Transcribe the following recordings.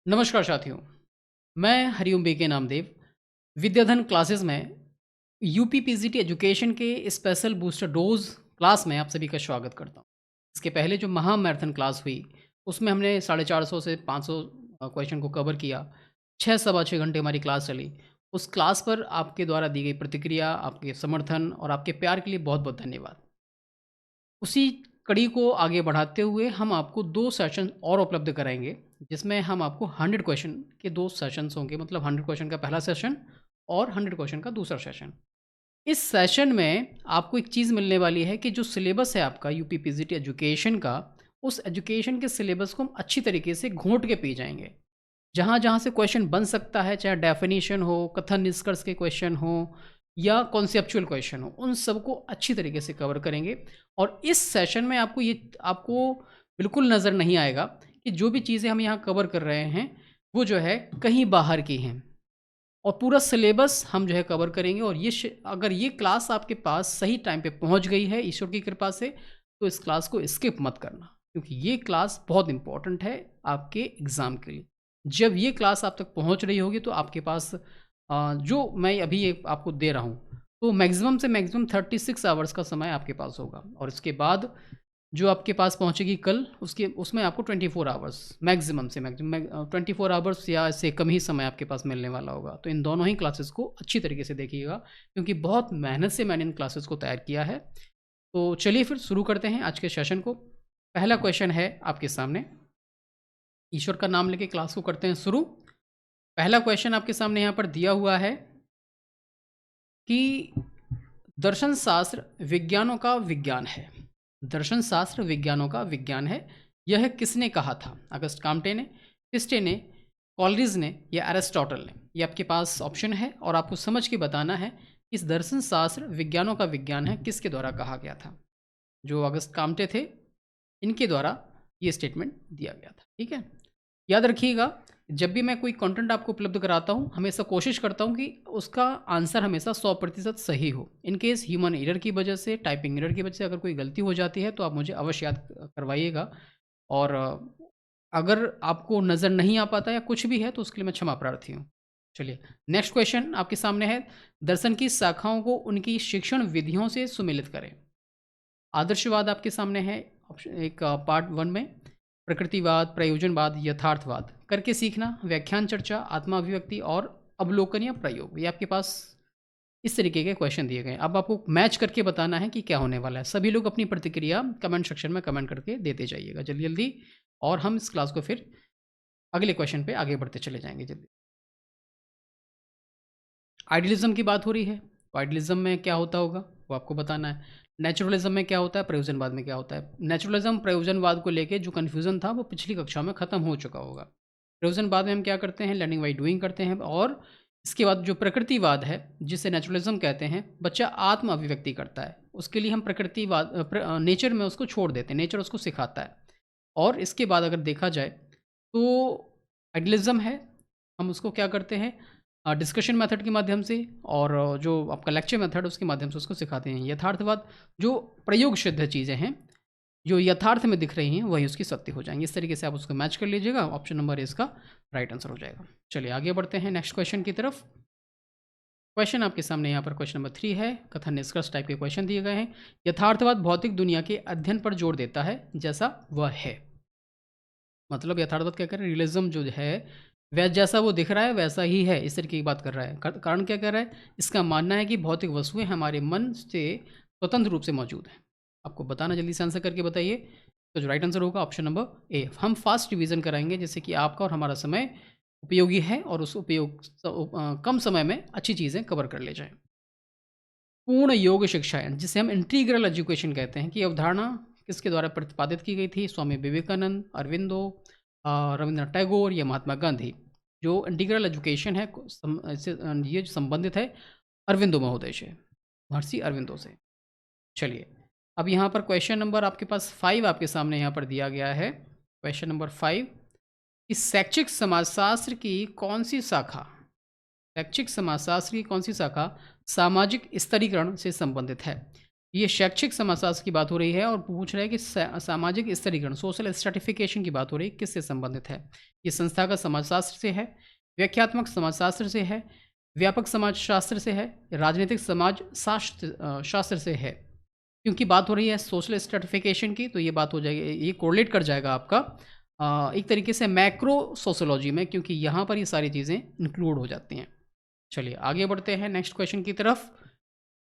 नमस्कार साथियों, मैं हरिओम बीके नामदेव विद्याधन क्लासेस में यूपी पीजीटी एजुकेशन के स्पेशल बूस्टर डोज क्लास में आप सभी का स्वागत करता हूँ। इसके पहले जो महा मैराथन क्लास हुई, उसमें हमने 450 से 500 क्वेश्चन को कवर किया। 6 सवा 6 घंटे हमारी क्लास चली। उस क्लास पर आपके द्वारा दी गई प्रतिक्रिया, आपके समर्थन और आपके प्यार के लिए बहुत-बहुत धन्यवाद। उसी कड़ी को आगे बढ़ाते हुए हम आपको 2 सेशन और उपलब्ध कराएँगे, जिसमें हम आपको 100 क्वेश्चन के 2 सेशंस होंगे, मतलब 100 क्वेश्चन का पहला सेशन और 100 क्वेश्चन का दूसरा सेशन। इस सेशन में आपको एक चीज़ मिलने वाली है कि जो सिलेबस है आपका यूपी पीजीटी एजुकेशन का, उस एजुकेशन के सिलेबस को हम अच्छी तरीके से घोंट के पी जाएँगे। जहाँ-जहाँ से क्वेश्चन बन सकता है, चाहे डेफिनिशन हो, कथन निष्कर्ष के क्वेश्चन हो या कॉन्सेप्चुअल क्वेश्चन हो, उन सबको अच्छी तरीके से कवर करेंगे। और इस सेशन में आपको बिल्कुल नज़र नहीं आएगा कि जो भी चीज़ें हम यहाँ कवर कर रहे हैं, वो जो है कहीं बाहर की हैं। और पूरा सिलेबस हम जो है कवर करेंगे। और अगर ये क्लास आपके पास सही टाइम पे पहुँच गई है ईश्वर की कृपा से, तो इस क्लास को स्किप मत करना, क्योंकि ये क्लास बहुत इम्पोर्टेंट है आपके एग्ज़ाम के लिए। जब ये क्लास आप तक पहुँच रही होगी, तो आपके पास जो मैं अभी ये आपको दे रहा हूँ, तो मैक्सिमम से मैक्सिमम 36 आवर्स का समय आपके पास होगा। और इसके बाद जो आपके पास पहुँचेगी कल, उसके उसमें आपको 24 आवर्स मैक्सिमम से मैक्सिमम 24 आवर्स या इससे कम ही समय आपके पास मिलने वाला होगा। तो इन दोनों ही क्लासेस को अच्छी तरीके से देखिएगा, क्योंकि बहुत मेहनत से मैंने इन क्लासेस को तैयार किया है। तो चलिए फिर शुरू करते हैं आज के सेशन को। पहला क्वेश्चन है आपके सामने, ईश्वर का नाम लेके क्लास को करते हैं शुरू। पहला क्वेश्चन आपके सामने यहाँ पर दिया हुआ है कि दर्शन शास्त्र विज्ञानों का विज्ञान है। दर्शन शास्त्र विज्ञानों का विज्ञान है। यह किसने कहा था? अगस्त काम्टे ने, क्रिस्टे ने, कॉलरिज ने या एरिस्टोटल ने? ये आपके पास ऑप्शन है और आपको समझ के बताना है कि इस दर्शन शास्त्र विज्ञानों का विज्ञान है किसके द्वारा कहा गया था। जो अगस्त काम्टे थे, इनके द्वारा ये स्टेटमेंट दिया गया था। ठीक है, याद रखिएगा, जब भी मैं कोई कंटेंट आपको उपलब्ध कराता हूँ, हमेशा कोशिश करता हूँ कि उसका आंसर हमेशा 100% सही हो। इन केस ह्यूमन एरर की वजह से, टाइपिंग एरर की वजह से अगर कोई गलती हो जाती है, तो आप मुझे अवश्य याद करवाइएगा। और अगर आपको नज़र नहीं आ पाता या कुछ भी है, तो उसके लिए मैं क्षमा प्रार्थी हूँ। चलिए, नेक्स्ट क्वेश्चन आपके सामने है, दर्शन की शाखाओं को उनकी शिक्षण विधियों से सुमेलित करें। आदर्शवाद आपके सामने है ऑप्शन एक, पार्ट 1 में, प्रकृतिवाद, प्रयोजनवाद, यथार्थवाद, करके सीखना, व्याख्यान चर्चा, आत्मा अभिव्यक्ति और अवलोकन या प्रयोग। ये आपके पास इस तरीके के क्वेश्चन दिए गए हैं। अब आपको मैच करके बताना है कि क्या होने वाला है। सभी लोग अपनी प्रतिक्रिया कमेंट सेक्शन में कमेंट करके देते जाइएगा जल्दी-जल्दी, और हम इस क्लास को फिर अगले क्वेश्चन पे आगे बढ़ते चले जाएँगे जल्दी। आइडियलिज़्म की बात हो रही है, तो आइडियलिज़्म में क्या होता होगा, वो आपको बताना है। नेचुरलिज़्म में क्या होता है, प्रयोजनवाद में क्या होता है। नेचुरलिज़्म, प्रयोजनवाद को लेके जो कन्फ्यूज़न था, वो पिछली कक्षा में ख़त्म हो चुका होगा। प्रयोजनवाद में हम क्या करते हैं, लर्निंग बाय डूइंग करते हैं। और इसके बाद जो प्रकृतिवाद है, जिसे नेचुरलिज़्म कहते हैं, बच्चा आत्म अभिव्यक्ति करता है। उसके लिए हम नेचर में उसको छोड़ देते हैं, नेचर उसको सिखाता है। और इसके बाद अगर देखा जाए, तो आइडियलिज़्म है, हम उसको क्या करते हैं, डिस्कशन मेथड के माध्यम से, और जो आपका लेक्चर मेथड उसके माध्यम से उसको सिखाते हैं। यथार्थवाद, जो प्रयोग सिद्ध चीज़ें हैं, जो यथार्थ में दिख रही हैं, वही उसकी सत्य हो जाएँगी। इस तरीके से आप उसको मैच कर लीजिएगा, ऑप्शन नंबर ए इसका राइट आंसर हो जाएगा। चलिए आगे बढ़ते हैं नेक्स्ट क्वेश्चन की तरफ। क्वेश्चन आपके सामने यहाँ पर क्वेश्चन नंबर 3 है, कथन निष्कर्ष टाइप के क्वेश्चन दिए गए हैं। यथार्थवाद भौतिक दुनिया के अध्ययन पर जोर देता है, जैसा वह है। मतलब यथार्थवाद क्या कर रहा है, रियलिज्म जो है, वह जैसा वो दिख रहा है वैसा ही है, इस तरीके की बात कर रहा है। कारण क्या कह रहा है, इसका मानना है कि भौतिक वस्तुएं हमारे मन से स्वतंत्र रूप से मौजूद हैं। आपको बताना, जल्दी से आंसर करके बताइए। तो जो राइट आंसर होगा ऑप्शन नंबर ए। हम फास्ट रिवीजन कराएंगे, जिससे कि आपका और हमारा समय उपयोगी है, और उस कम समय में अच्छी चीज़ें कवर कर ले जाएं। पूर्ण योग शिक्षा, जिसे हम इंटीग्रल एजुकेशन कहते हैं, कि अवधारणा किसके द्वारा प्रतिपादित की गई थी? स्वामी विवेकानंद, अरविंदो, रविंद्रनाथ टैगोर या महात्मा गांधी। जो इंटीग्रल एजुकेशन है, ये जो संबंधित है अरविंदो महोदय से, महर्षि अरविंदो से। चलिए, अब यहाँ पर क्वेश्चन नंबर आपके पास 5 आपके सामने यहाँ पर दिया गया है। क्वेश्चन नंबर 5, इस शैक्षिक समाजशास्त्र की कौन सी शाखा, शैक्षिक समाजशास्त्र की कौन सी शाखा सामाजिक स्तरीकरण से संबंधित है? ये शैक्षिक समाजशास्त्र की बात हो रही है और पूछ रहा है कि सामाजिक स्तरीकरण, सोशल स्ट्रैटिफिकेशन की बात हो रही है, किससे संबंधित है? ये संस्थागत समाजशास्त्र से है, व्याख्यात्मक समाजशास्त्र से है, व्यापक समाजशास्त्र से है, राजनीतिक समाज शास्त्र से है। क्योंकि बात हो रही है सोशल स्ट्रैटिफिकेशन की, तो ये बात हो जाएगी, ये कोरिलेट कर जाएगा आपका एक तरीके से मैक्रो सोशियोलॉजी में, क्योंकि यहाँ पर ये सारी चीज़ें इंक्लूड हो जाती हैं। चलिए आगे बढ़ते हैं नेक्स्ट क्वेश्चन की तरफ।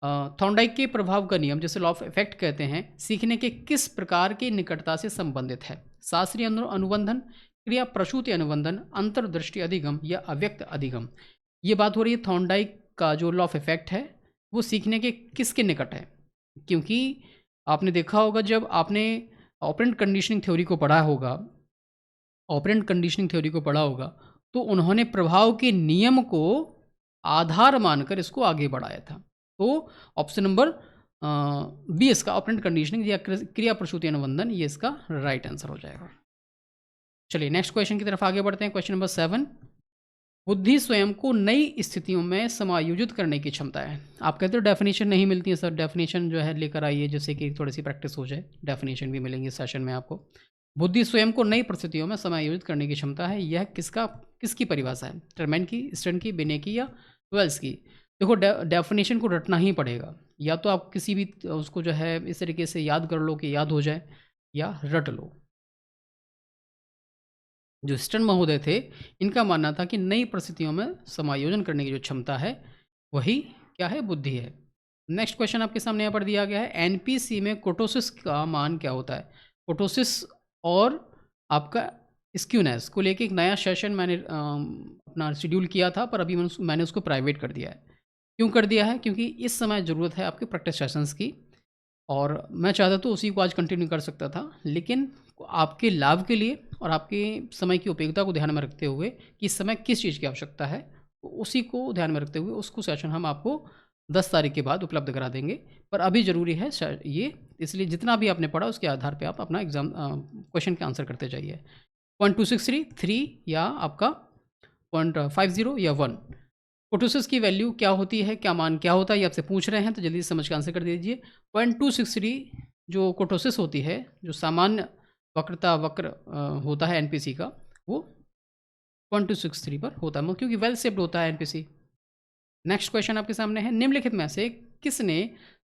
थॉर्नडाइक के प्रभाव का नियम, जिसे लॉ ऑफ इफेक्ट कहते हैं, सीखने के किस प्रकार की निकटता से संबंधित है? शास्त्रीय अनुबंधन, क्रिया प्रसूति अनुबंधन, अंतर्दृष्टि अधिगम या अव्यक्त अधिगम? ये बात हो रही है थॉर्नडाइक का जो लॉ ऑफ इफेक्ट है वो सीखने के किसके निकट है? क्योंकि आपने देखा होगा जब आपने ऑपरेंट कंडीशनिंग थ्योरी को पढ़ा होगा, तो उन्होंने प्रभाव के नियम को आधार मानकर इसको आगे बढ़ाया था। तो ऑप्शन नंबर बी इसका ऑपरेंट कंडीशनिंग या क्रिया प्रसूति अनुबंधन, ये इसका राइट आंसर हो जाएगा। चलिए नेक्स्ट क्वेश्चन की तरफ आगे बढ़ते हैं। क्वेश्चन नंबर 7, बुद्धि स्वयं को नई स्थितियों में समायोजित करने की क्षमता है। आप कहते हो डेफिनेशन नहीं मिलती है सर, डेफिनेशन जो है लेकर आइए जिससे कि थोड़ी सी प्रैक्टिस हो जाए। डेफिनेशन भी मिलेंगे सेशन में आपको। बुद्धि स्वयं को नई परिस्थितियों में समायोजित करने की क्षमता है, यह किसकी परिभाषा है? टर्मैन की, स्टर्न की, बिने की या वेल्स की? देखो डेफिनेशन को रटना ही पड़ेगा, या तो आप किसी भी उसको जो है इस तरीके से याद कर लो कि याद हो जाए, या रट लो। जो स्टर्न महोदय थे, इनका मानना था कि नई परिस्थितियों में समायोजन करने की जो क्षमता है वही क्या है? बुद्धि है। नेक्स्ट क्वेश्चन आपके सामने यहाँ पर दिया गया है, एनपीसी में कोटोसिस का मान क्या होता है? कोटोसिस और आपका स्क्यूनेस को लेके एक नया सेशन मैंने अपना शेड्यूल किया था, पर अभी मैंने उसको प्राइवेट कर दिया है। क्यों कर दिया है? क्योंकि इस समय ज़रूरत है आपके प्रैक्टिस सेशंस की, और मैं चाहता तो उसी को आज कंटिन्यू कर सकता था, लेकिन आपके लाभ के लिए और आपके समय की उपयोगिता को ध्यान में रखते हुए कि इस समय किस चीज़ की आवश्यकता है, तो उसी को ध्यान में रखते हुए उसको सेशन हम आपको 10 तारीख के बाद उपलब्ध करा देंगे। पर अभी ज़रूरी है ये, इसलिए जितना भी आपने पढ़ा उसके आधार पे आप अपना एग्ज़ाम क्वेश्चन के आंसर करते जाइए। 0.263, 3 या आपका 0.50 या 1। कोटोसिस की वैल्यू क्या होती है, क्या मान क्या होता है, ये आपसे पूछ रहे हैं, तो जल्दी से समझ के आंसर कर दीजिए। 0.263 जो कोटोसिस होती है, जो सामान्य वक्र होता है एनपीसी का, वो 0.263 पर होता है, क्योंकि वेल शेप्ड होता है एनपीसी। नेक्स्ट क्वेश्चन आपके सामने है, निम्नलिखित में से किसने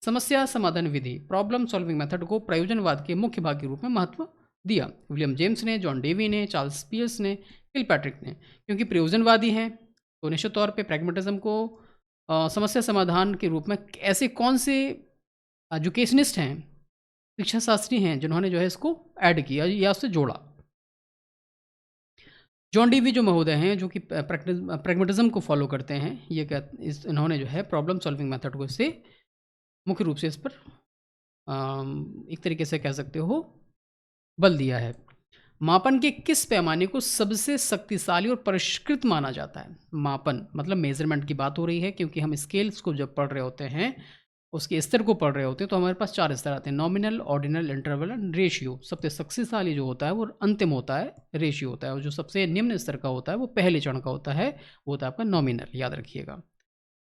समस्या समाधान विधि, प्रॉब्लम सॉल्विंग मेथड को प्रयोजनवाद के मुख्य भाग के रूप में महत्व दिया? विलियम जेम्स ने, जॉन डेवी ने, चार्ल्स पियर्स ने, किलपैट्रिक ने? क्योंकि प्रयोजनवादी हैं तो निश्चित तौर पे प्रैग्मेटिज्म को समस्या समाधान के रूप में ऐसे कौन से एजुकेशनिस्ट हैं, शिक्षा शास्त्री हैं, जिन्होंने जो है इसको ऐड किया या उससे जोड़ा? जॉन डीवी जो महोदय हैं, जो कि प्रैग्मेटिज्म को फॉलो करते हैं, ये क्या इन्होंने जो है प्रॉब्लम सॉल्विंग मेथड को इससे मुख्य रूप से इस पर एक तरीके से कह सकते हो बल दिया है। मापन के किस पैमाने को सबसे शक्तिशाली और परिष्कृत माना जाता है? मापन मतलब मेजरमेंट की बात हो रही है, क्योंकि हम स्केल्स को जब पढ़ रहे होते हैं, उसके स्तर को पढ़ रहे होते हैं, तो हमारे पास 4 स्तर आते हैं, nominal, ordinal, interval and ratio. सबसे शक्तिशाली जो होता है वो अंतिम होता है, रेशियो होता है, और जो सबसे निम्न स्तर का होता है वो पहले चरण का होता है, वो होता है आपका नॉमिनल। याद रखिएगा,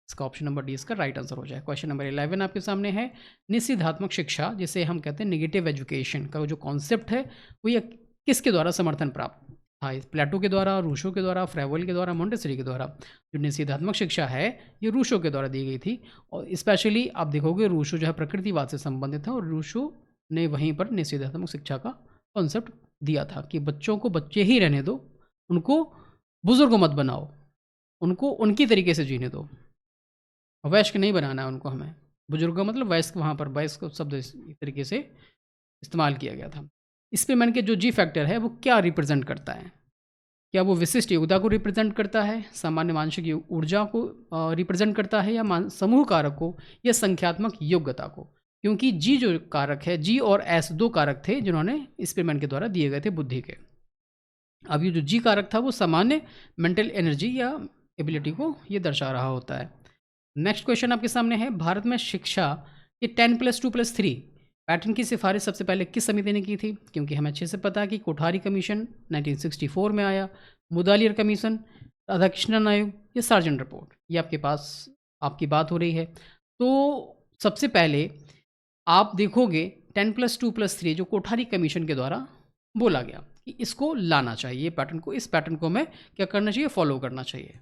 इसका ऑप्शन नंबर डी इसका राइट आंसर हो जाए। क्वेश्चन नंबर 11 आपके सामने है, निषेधात्मक शिक्षा, जिसे हम कहते हैं नेगेटिव एजुकेशन का जो कॉन्सेप्ट है, वो ये किसके द्वारा समर्थन प्राप्त? हाँ, प्लेटो के द्वारा, रूशो के द्वारा, फ्रेवल के द्वारा, मोंटेसरी के द्वारा। जो निषेधात्मक शिक्षा है ये रूशो के द्वारा दी गई थी, और स्पेशली आप देखोगे रूशो जो है प्रकृतिवाद से संबंधित है, और रूशो ने वहीं पर निषेधात्मक शिक्षा का कॉन्सेप्ट दिया था कि बच्चों को बच्चे ही रहने दो, उनको बुजुर्ग मत बनाओ, उनको उनकी तरीके से जीने दो, वयस्क नहीं बनाना है उनको हमें। बुजुर्ग मतलब वयस्क, वहाँ पर वयस्क शब्द इस तरीके से इस्तेमाल किया गया था। स्पीरमैन के जो जी फैक्टर है वो क्या रिप्रेजेंट करता है? क्या वो विशिष्ट योग्यता को रिप्रेजेंट करता है, सामान्य मानसिक ऊर्जा को रिप्रेजेंट करता है, या समूह कारक को, या संख्यात्मक योग्यता को? क्योंकि जी जो कारक है, जी और एस 2 कारक थे जिन्होंने स्पीरमैन के द्वारा दिए गए थे बुद्धि के। अब ये जो जी कारक था वो सामान्य मेंटल एनर्जी या एबिलिटी को ये दर्शा रहा होता है। नेक्स्ट क्वेश्चन आपके सामने है, भारत में शिक्षा के 10+2+3 पैटर्न की सिफारिश सबसे पहले किस समिति ने की थी? क्योंकि हमें अच्छे से पता है कि कोठारी कमीशन 1964 में आया, मुदालियर कमीशन, राधाकृष्णन आयोग, या सार्जेंट रिपोर्ट, ये आपके पास आपकी बात हो रही है। तो सबसे पहले आप देखोगे 10+2+3 जो कोठारी कमीशन के द्वारा बोला गया कि इसको लाना चाहिए, ये पैटर्न को, इस पैटर्न को हमें क्या करना चाहिए, फॉलो करना चाहिए।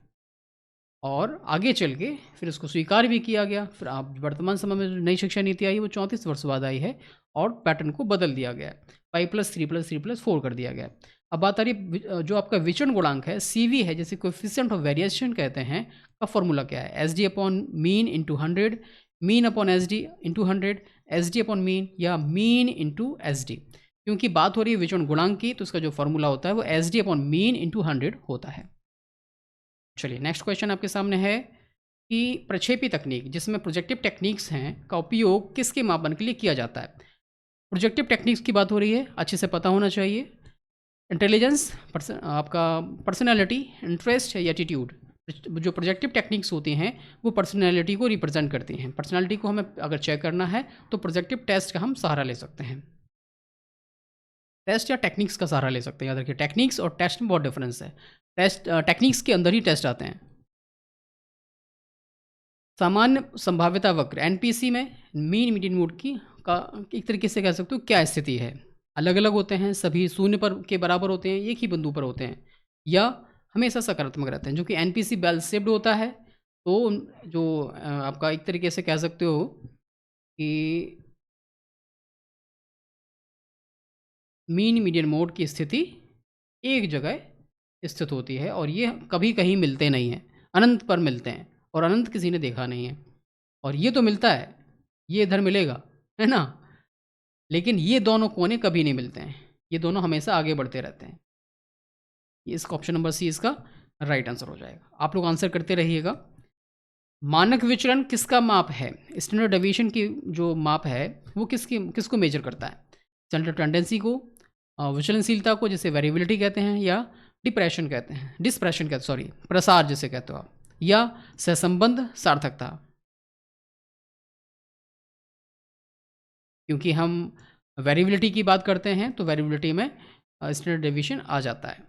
और आगे चल के फिर इसको स्वीकार भी किया गया। फिर आप वर्तमान समय में जो नई शिक्षा नीति आई है वो 34 वर्ष बाद आई है और पैटर्न को बदल दिया गया है। 5+3+3+4 कर दिया गया है। अब बात आ रही है जो आपका विचरण गुणांक है, सीवी है, जैसे कोएफिशिएंट ऑफ वेरिएशन कहते हैं, का फॉर्मूला क्या है? S D upon mean into 100, mean upon S D into 100, S D upon mean, या मीन इंटू एस डी। क्योंकि बात हो रही है विचरण गुणांक की, तो इसका जो फॉर्मूला होता है वो S D upon mean into 100 होता है। चलिए नेक्स्ट क्वेश्चन आपके सामने है कि प्रक्षेपी तकनीक, जिसमें प्रोजेक्टिव टेक्निक्स हैं, का उपयोग किसके मापन के लिए किया जाता है? प्रोजेक्टिव टेक्निक्स की बात हो रही है, अच्छे से पता होना चाहिए। इंटेलिजेंस, आपका पर्सनैलिटी, इंटरेस्ट या एटीट्यूड। जो प्रोजेक्टिव टेक्निक्स होती हैं वो पर्सनैलिटी को रिप्रेजेंट करती हैं। पर्सनैलिटी को हमें अगर चेक करना है तो प्रोजेक्टिव टेस्ट का हम सहारा ले सकते हैं। टेस्ट या टेक्निक्स का सहारा ले सकते हैं। याद रखिए, टेक्निक्स और टेस्ट में बहुत डिफरेंस है। टेक्निक्स के अंदर ही टेस्ट आते हैं। सामान्य संभाव्यता वक्र एनपीसी में मीन मीडियन मोड की का एक तरीके से कह सकते हो क्या स्थिति है? अलग अलग होते हैं, सभी शून्य पर के बराबर होते हैं, एक ही बिंदु पर होते हैं, या हमेशा सकारात्मक रहते हैं। जो कि एनपीसी बेल शेप्ड होता है, तो जो आपका एक तरीके से कह सकते हो कि मीन मीडियन मोड की स्थिति एक जगह स्थित होती है, और ये कभी कहीं मिलते नहीं हैं, अनंत पर मिलते हैं, और अनंत किसी ने देखा नहीं है। और ये तो मिलता है, ये इधर मिलेगा, है ना? लेकिन ये दोनों कोने कभी नहीं मिलते हैं, ये दोनों हमेशा आगे बढ़ते रहते हैं। ये इसका ऑप्शन नंबर सी इसका राइट आंसर हो जाएगा। आप लोग आंसर करते रहिएगा। मानक विचलन किसका माप है? स्टैंडर्ड डेविएशन की जो माप है वो किसको मेजर करता है? सेंट्रल टेंडेंसी को, विचलनशीलता को, जिसे वेरिएबिलिटी कहते हैं, या डिप्रेशन कहते हैं, डिस्प्रेशन कहते, सॉरी, प्रसार जिसे कहते हो आप, या सहसंबंध सार्थकता। क्योंकि हम वेरिएबिलिटी की बात करते हैं तो वेरिएबिलिटी में स्टैंडर्ड डेविएशन आ जाता है।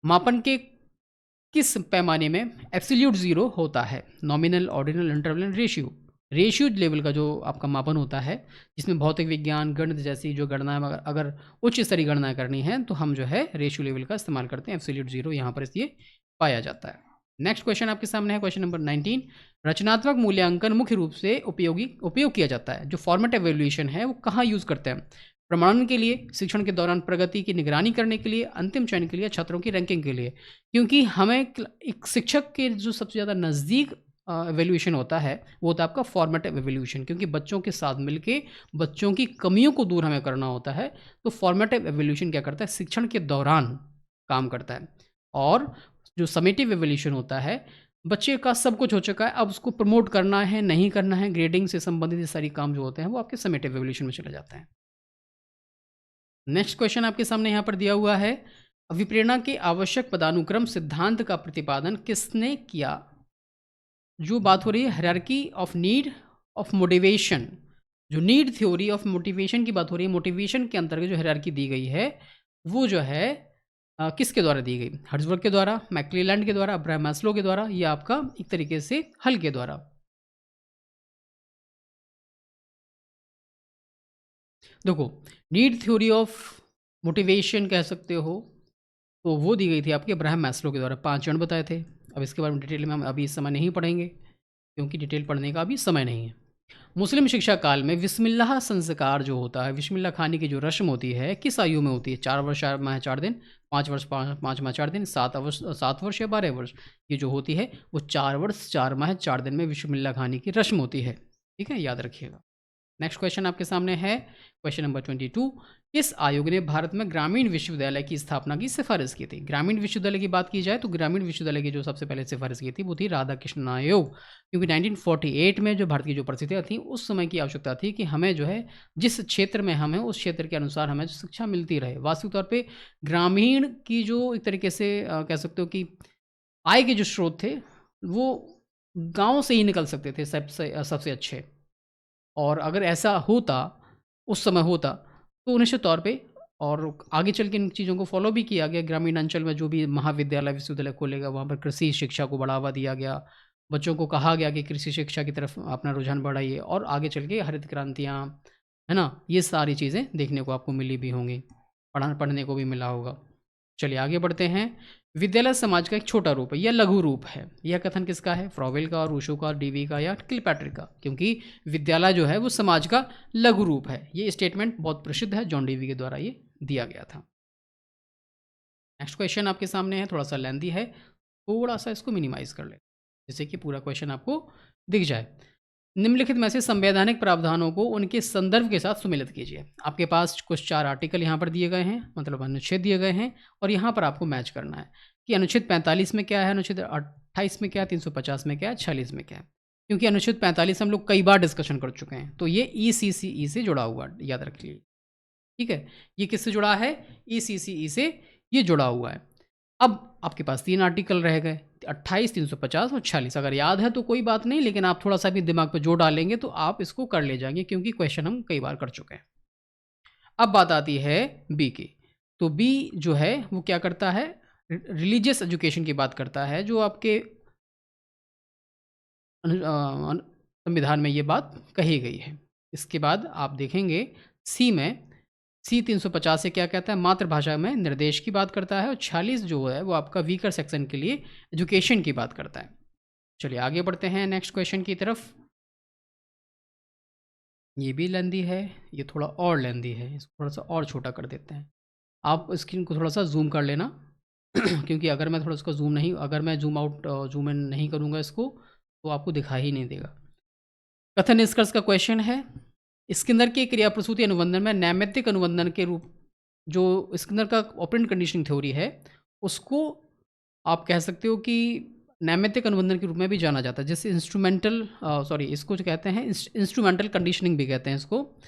मापन के किस पैमाने में एब्सोल्यूट ज़ीरो होता है? Nominal, ordinal, interval, ratio. Ratio level का जो आपका मापन होता है, जिसमें भौतिक विज्ञान, गणित जैसी जो गणनाएं, अगर उच्च स्तरीय गणनाएं करनी है तो हम जो है रेशियो लेवल का इस्तेमाल करते हैं। एब्सोल्यूट ज़ीरो यहाँ पर इसलिए पाया जाता है। नेक्स्ट क्वेश्चन आपके सामने है, क्वेश्चन नंबर 19। रचनात्मक मूल्यांकन मुख्य रूप से उपयोग किया जाता है, जो फॉर्मेट एवेल्यूएशन है वो कहाँ यूज़ करते हैं? प्रमाणन के लिए, शिक्षण के दौरान प्रगति की निगरानी करने के लिए, अंतिम चयन के लिए, छात्रों की रैंकिंग के लिए। क्योंकि हमें एक शिक्षक के जो सबसे ज़्यादा नज़दीक एवेल्यूएशन होता है वो होता है आपका फॉर्मेटिव एवेल्यूएशन, क्योंकि बच्चों के साथ मिलके बच्चों की कमियों को दूर हमें करना होता है। तो फॉर्मेटिव एवेल्यूएशन क्या करता है? शिक्षण के दौरान काम करता है। और जो समेटिव एवेल्यूएशन होता है, बच्चे का सब कुछ हो चुका है, अब उसको प्रमोट करना है, नहीं करना है, ग्रेडिंग से संबंधित ये सारी काम जो होते हैं वो आपके समेटिव एवेल्यूएशन में चले जाते हैं। नेक्स्ट क्वेश्चन आपके सामने यहाँ पर दिया हुआ है, अभिप्रेरणा के आवश्यक पदानुक्रम सिद्धांत का प्रतिपादन किसने किया? जो बात हो रही है hierarchy of need of motivation, जो नीड थ्योरी ऑफ मोटिवेशन की बात हो रही है, मोटिवेशन के अंतर्गत जो हायरार्की दी गई है वो जो है किसके द्वारा दी गई? हर्ट्जबर्ग के द्वारा, मैक्लेलैंड के द्वारा, अब्राहम मैस्लो के द्वारा, या आपका एक तरीके से हल के द्वारा? देखो, नीड थ्योरी ऑफ मोटिवेशन कह सकते हो, तो वो दी गई थी आपके अब्राहम मैस्लो के द्वारा। 5 चरण बताए थे। अब इसके बारे में डिटेल में हम अभी इस समय नहीं पढ़ेंगे, क्योंकि डिटेल पढ़ने का अभी समय नहीं है। मुस्लिम शिक्षा काल में बिस्मिल्लाह संस्कार जो होता है, बिस्मिल्लाह खाने की जो रस्म होती है, किस आयु में होती है? 4 वर्ष 4 माह 4 दिन, 5 वर्ष 5 माह 4 दिन, 7 वर्ष या 12 वर्ष? ये जो होती है वो 4 वर्ष 4 माह 4 दिन में बिस्मिल्लाह खाने की रस्म होती है। ठीक है, याद रखिएगा। नेक्स्ट क्वेश्चन आपके सामने है, क्वेश्चन नंबर 22। किस आयोग ने भारत में ग्रामीण विश्वविद्यालय की स्थापना की सिफारिश की थी? ग्रामीण विश्वविद्यालय की बात की जाए तो ग्रामीण विश्वविद्यालय की जो सबसे पहले सिफारिश की थी वो थी राधाकृष्णन आयोग। क्योंकि 1948 में जो भारत की जो परिस्थितियाँ थी, उस समय की आवश्यकता थी कि हमें जो है जिस क्षेत्र में हम हैं उस क्षेत्र के अनुसार हमें शिक्षा मिलती रहे। वास्तविक तौर पर ग्रामीण की जो एक तरीके से कह सकते हो कि आय के जो स्रोत थे वो गाँव से ही निकल सकते थे सबसे अच्छे। और अगर ऐसा होता, उस समय होता, तो निश्चित तौर पे और आगे चल के इन चीज़ों को फॉलो भी किया गया। ग्रामीण अंचल में जो भी महाविद्यालय, विश्वविद्यालय खोले गए, वहाँ पर कृषि शिक्षा को बढ़ावा दिया गया। बच्चों को कहा गया कि कृषि शिक्षा की तरफ अपना रुझान बढ़ाइए और आगे चल के हरित क्रांतियाँ, है ना? ये सारी चीज़ें देखने को आपको मिली भी होंगी, पढ़ने को भी मिला होगा। चलिए आगे बढ़ते हैं। विद्यालय समाज का एक छोटा रूप है या लघु रूप है। यह कथन किसका है? फ्रॉवेल का, रूसो का, डीवी का या किलपैट्रिक का? क्योंकि विद्यालय जो है वो समाज का लघु रूप है। ये स्टेटमेंट बहुत प्रसिद्ध है, जॉन डीवी के द्वारा ये दिया गया था। नेक्स्ट क्वेश्चन आपके सामने है, थोड़ा-सा लेंथी है, थोड़ा-सा इसको मिनिमाइज़ कर लें, जिससे कि पूरा क्वेश्चन आपको दिख जाए। निम्नलिखित में से संवैधानिक प्रावधानों को उनके संदर्भ के साथ सुमेलित कीजिए। आपके पास कुछ 4 आर्टिकल यहाँ पर दिए गए हैं, मतलब अनुच्छेद दिए गए हैं और यहाँ पर आपको मैच करना है कि अनुच्छेद 45 में क्या है, अनुच्छेद 28 में क्या है, 350 में क्या है, 46 में क्या है। क्योंकि अनुच्छेद 45 हम लोग कई बार डिस्कशन कर चुके हैं, तो ये ईसीसीई से जुड़ा हुआ है, याद रखिए। ठीक है? ये किससे जुड़ा है? ईसीसीई से ये जुड़ा हुआ है। अब आपके पास 3 आर्टिकल रह गए, 28, 350 और 46। अगर याद है तो कोई बात नहीं, लेकिन आप थोड़ा-सा भी दिमाग पे जोर डालेंगे तो आप इसको कर ले जाएँगे, क्योंकि क्वेश्चन हम कई बार कर चुके हैं। अब बात आती है बी की। तो बी जो है वो क्या करता है? रिलीजियस एजुकेशन की बात करता है, जो आपके संविधान में ये बात कही गई है। इसके बाद आप देखेंगे सी में, सी 350 से क्या कहता है? मातृभाषा में निर्देश की बात करता है और 46 जो है वो आपका वीकर सेक्शन के लिए एजुकेशन की बात करता है। चलिए आगे बढ़ते हैं नेक्स्ट क्वेश्चन की तरफ। ये भी लेंदी है, ये थोड़ा और लेंदी है, इसको थोड़ा-सा और छोटा कर देते हैं। आप स्क्रीन को थोड़ा-सा ज़ूम कर लेना क्योंकि अगर मैं थोड़ा इसको ज़ूम नहीं, अगर मैं ज़ूम आउट ज़ूम इन नहीं करूँगा इसको, तो आपको दिखाई ही नहीं देगा। कथन निष्कर्ष का क्वेश्चन है, स्किनर के क्रिया प्रसूति अनुबंधन में नैमित्तिक अनुबंधन के रूप, जो स्किनर का ऑपरेंट कंडीशनिंग थ्योरी है, उसको आप कह सकते हो कि नैमित्तिक अनुबंधन के रूप में भी जाना जाता है। जैसे इसको जो कहते हैं इंस्ट्रूमेंटल कंडीशनिंग भी कहते हैं इसको।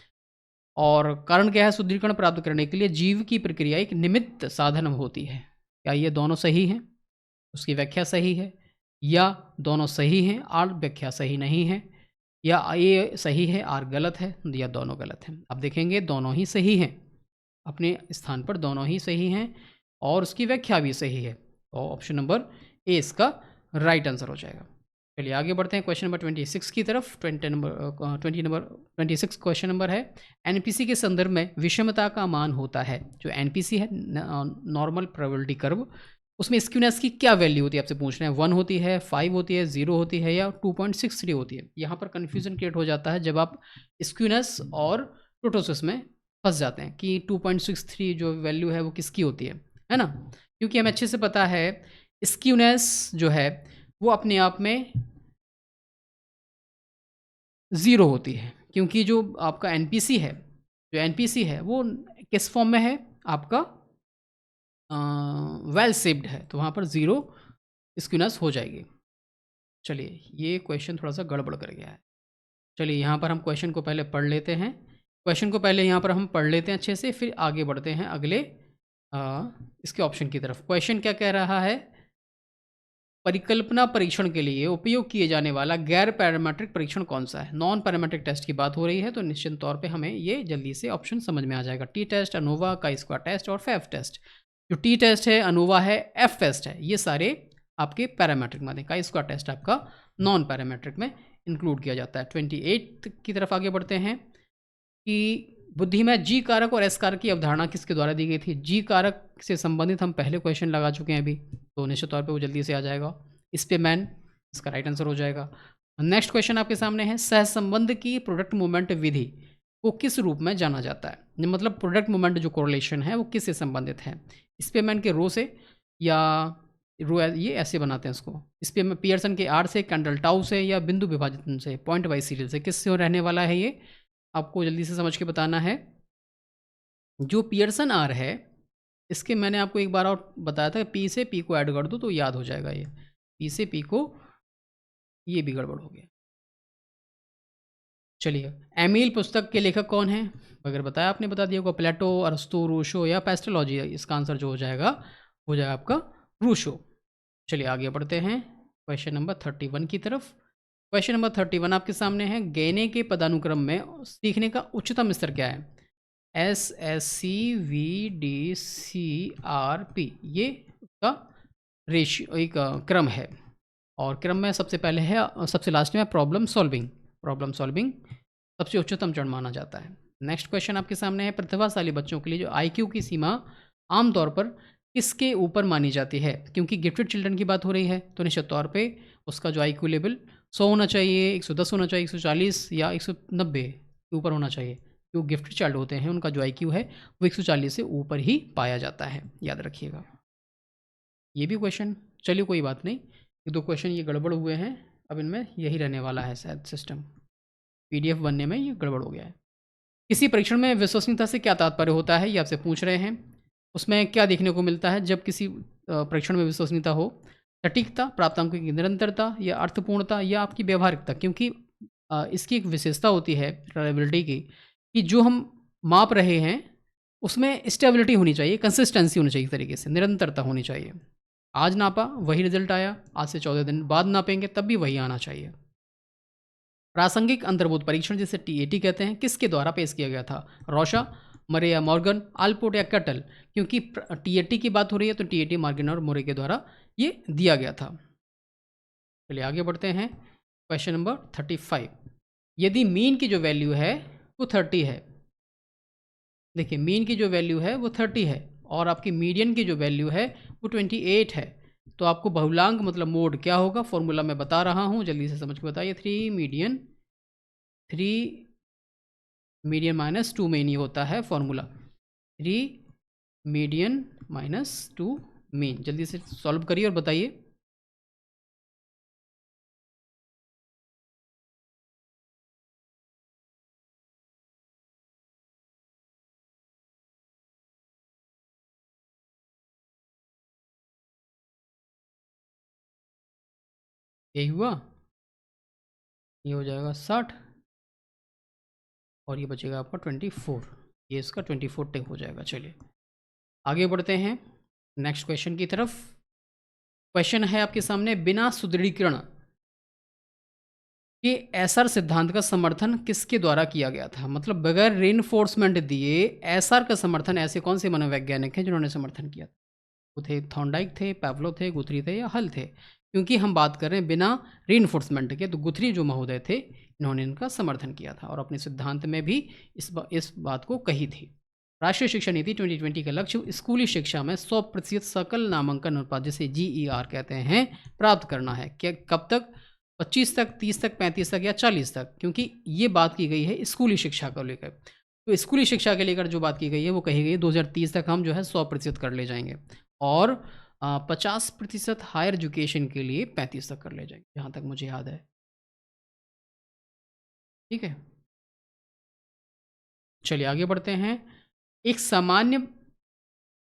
और कारण क्या है? शुद्धिकरण प्राप्त करने के लिए जीव की प्रक्रिया एक निमित्त साधन होती है। क्या ये दोनों सही हैं? उसकी व्याख्या सही है, या दोनों सही हैं और व्याख्या सही नहीं है, या ए सही है और गलत है, या दोनों गलत हैं? अब देखेंगे दोनों ही सही हैं, अपने स्थान पर दोनों ही सही हैं और उसकी व्याख्या भी सही है। तो ऑप्शन नंबर ए इसका राइट आंसर हो जाएगा। चलिए आगे बढ़ते हैं क्वेश्चन नंबर 26 की तरफ। 26 क्वेश्चन नंबर है, एनपीसी के संदर्भ में विषमता का मान होता है। जो एनपीसी है, नॉर्मल प्रोबेबिलिटी कर्व, उसमें स्क्यूनेस की क्या वैल्यू होती है? आपसे पूछ रहे हैं। 1 होती है, 5 होती है, 0 होती है या 2.63 होती है? यहाँ पर कन्फ्यूजन क्रिएट हो जाता है जब आप स्क्यूनेस और टोटोसिस में फंस जाते हैं कि 2.63 जो वैल्यू है वो किसकी होती है ना? क्योंकि हमें अच्छे से पता है स्क्यूनेस जो है वो अपने आप में 0 होती है, क्योंकि जो आपका एनपीसी है, जो एनपीसी है वो किस फॉर्म में है आपका? वेल शेप्ड है, तो वहाँ पर 0 स्क्यूनेस हो जाएगी। चलिए ये क्वेश्चन थोड़ा-सा गड़बड़ कर गया है। चलिए यहाँ पर हम क्वेश्चन को पहले पढ़ लेते हैं। क्वेश्चन को पहले यहाँ पर हम पढ़ लेते हैं अच्छे से, फिर आगे बढ़ते हैं अगले इसके ऑप्शन की तरफ। क्वेश्चन क्या कह रहा है? परिकल्पना परीक्षण के लिए उपयोग किए जाने वाला गैर पैरामीट्रिक परीक्षण कौन सा है? नॉन पैरामीट्रिक टेस्ट की बात हो रही है, तो निश्चित तौर पे हमें ये जल्दी से ऑप्शन समझ में आ जाएगा। टी टेस्ट, अनोवा, का स्क्वायर टेस्ट और फैफ टेस्ट। जो टी टेस्ट है, अनोवा है, एफ टेस्ट है, ये सारे आपके पैरामीट्रिक में आते हैं। का स्क्वायर टेस्ट आपका नॉन पैरामीट्रिक में इंक्लूड किया जाता है। 28 की तरफ आगे बढ़ते हैं कि बुद्धि में जी कारक और एस कारक की अवधारणा किसके द्वारा दी गई थी? जी कारक से संबंधित हम पहले क्वेश्चन लगा चुके हैं अभी, तो निश्चित तौर पे वो जल्दी से आ जाएगा। स्पेमैन इसका राइट आंसर हो जाएगा। नेक्स्ट क्वेश्चन आपके सामने है, सहसंबंध की प्रोडक्ट मूवमेंट विधि को किस रूप में जाना जाता है? मतलब प्रोडक्ट मूवमेंट जो कोरिलेशन है वो किससे संबंधित है? स्पेमैन के रो से, या रो ये ऐसे बनाते हैं इसको, स्पेम पियर्सन के आर से, कैंडल टाउ से, या बिंदु विभाजन से, पॉइंट वाइज सीरीज से, किससे रहने वाला है ये? आपको जल्दी से समझ के बताना है। जो पियर्सन आर है, इसके मैंने आपको एक बार और बताया था, पी से पी को ऐड कर दो तो याद हो जाएगा ये। पी से पी को, ये भी गड़बड़ हो गया। चलिए, एमील पुस्तक के लेखक कौन हैं? अगर बताया आपने, बता दिया होगा। प्लेटो, अरस्तू, रूशो या पेस्टोलॉजी? इसका आंसर जो हो जाएगा आपका रूशो। चलिए आगे बढ़ते हैं क्वेश्चन नंबर 31 की तरफ। क्वेश्चन नंबर 31 आपके सामने है, गैने के पदानुक्रम में सीखने का उच्चतम स्तर क्या है? S S C V D C R P, ये उसका रेशियो एक क्रम है। और क्रम में सबसे पहले है, सबसे लास्ट में प्रॉब्लम सॉल्विंग। प्रॉब्लम सॉल्विंग सबसे उच्चतम चरण माना जाता है। नेक्स्ट क्वेश्चन आपके सामने है, प्रतिभाशाली बच्चों के लिए जो आईक्यू की सीमा आमतौर पर किसके ऊपर मानी जाती है? क्योंकि गिफ्टेड चिल्ड्रन की बात हो रही है तो निश्चित तौर पे उसका जो आईक्यू लेवल 100 होना चाहिए, 110 होना चाहिए, 140 या 190 के ऊपर होना चाहिए। जो गिफ्टेड चाइल्ड होते हैं उनका जो आईक्यू है वो 140 से ऊपर ही पाया जाता है, याद रखिएगा। ये भी क्वेश्चन, चलिए कोई बात नहीं, ये दो क्वेश्चन ये गड़बड़ हुए हैं, अब इनमें यही रहने वाला है शायद सिस्टम, पीडीएफ बनने में ये गड़बड़ हो गया है। किसी परीक्षण में विश्वसनीयता से क्या तात्पर्य होता है, ये आपसे पूछ रहे हैं। उसमें क्या देखने को मिलता है जब किसी परीक्षण में विश्वसनीयता हो? सटीकता, प्राप्तांकों की निरंतरता या अर्थपूर्णता या आपकी व्यावहारिकता। क्योंकि इसकी एक विशेषता होती है रिलायबिलिटी की, कि जो हम माप रहे हैं उसमें स्टेबिलिटी होनी चाहिए, कंसिस्टेंसी होनी चाहिए, एक तरीके से निरंतरता होनी चाहिए। आज नापा वही रिजल्ट आया, आज से 14 दिन बाद नापेंगे तब भी वही आना चाहिए। प्रासंगिक अंतर्बोध परीक्षण जिसे टीएटी कहते हैं किसके द्वारा पेश किया गया था? रोशा, मरे या मॉर्गन, आलपोर्ट या कटल? क्योंकि टीएटी की बात हो रही है तो टीएटी मॉर्गन और मोरे के द्वारा ये दिया गया था। चलिए आगे बढ़ते हैं, क्वेश्चन नंबर 35। यदि मीन की जो वैल्यू है वो 30 है, देखिए मीन की जो वैल्यू है वो 30 है और आपकी मीडियन की जो वैल्यू है वो 28 है, तो आपको बहुलांक मतलब मोड क्या होगा? फॉर्मूला मैं बता रहा हूँ, जल्दी से समझ के बताइए। 3 मीडियन माइनस 2 मीन, ये होता है फॉर्मूला। 3 median -2 mean. जल्दी से सॉल्व करिए और बताइए। यही हुआ, ये हो जाएगा 60 और ये बचेगा आपका 24, ये इसका 24 टिक हो जाएगा। चलिए आगे बढ़ते हैं नेक्स्ट क्वेश्चन की तरफ। क्वेश्चन है आपके सामने, बिना सुदृढ़ीकरण के एसआर सिद्धांत का समर्थन किसके द्वारा किया गया था? मतलब बगैर रेनफोर्समेंट दिए एसआर का समर्थन ऐसे कौन से मनोवैज्ञानिक हैं जिन्होंने समर्थन किया? वो थे थॉर्नडाइक थे, पैवलो थे, गुथरी थे या हल थे? क्योंकि हम बात कर रहे हैं बिना रीइंफोर्समेंट के, तो गुथरी जो महोदय थे इन्होंने इनका समर्थन किया था और अपने सिद्धांत में भी इस बात को कही थी। राष्ट्रीय शिक्षा नीति 2020 का लक्ष्य स्कूली शिक्षा में 100% सकल नामांकन अनुपात जिसे जीईआर कहते हैं प्राप्त करना है। क्या कब तक? 25 तक, 30 तक, 35 तक या 40 तक? क्योंकि ये बात की गई है स्कूली शिक्षा को लेकर, तो स्कूली शिक्षा के लेकर जो बात की गई है वो कही गई है 2030 तक हम जो है 100% कर ले जाएंगे और 50% हायर एजुकेशन के लिए 35 तक कर ले जाएंगे, जहाँ तक मुझे याद है। ठीक है, चलिए आगे बढ़ते हैं। एक सामान्य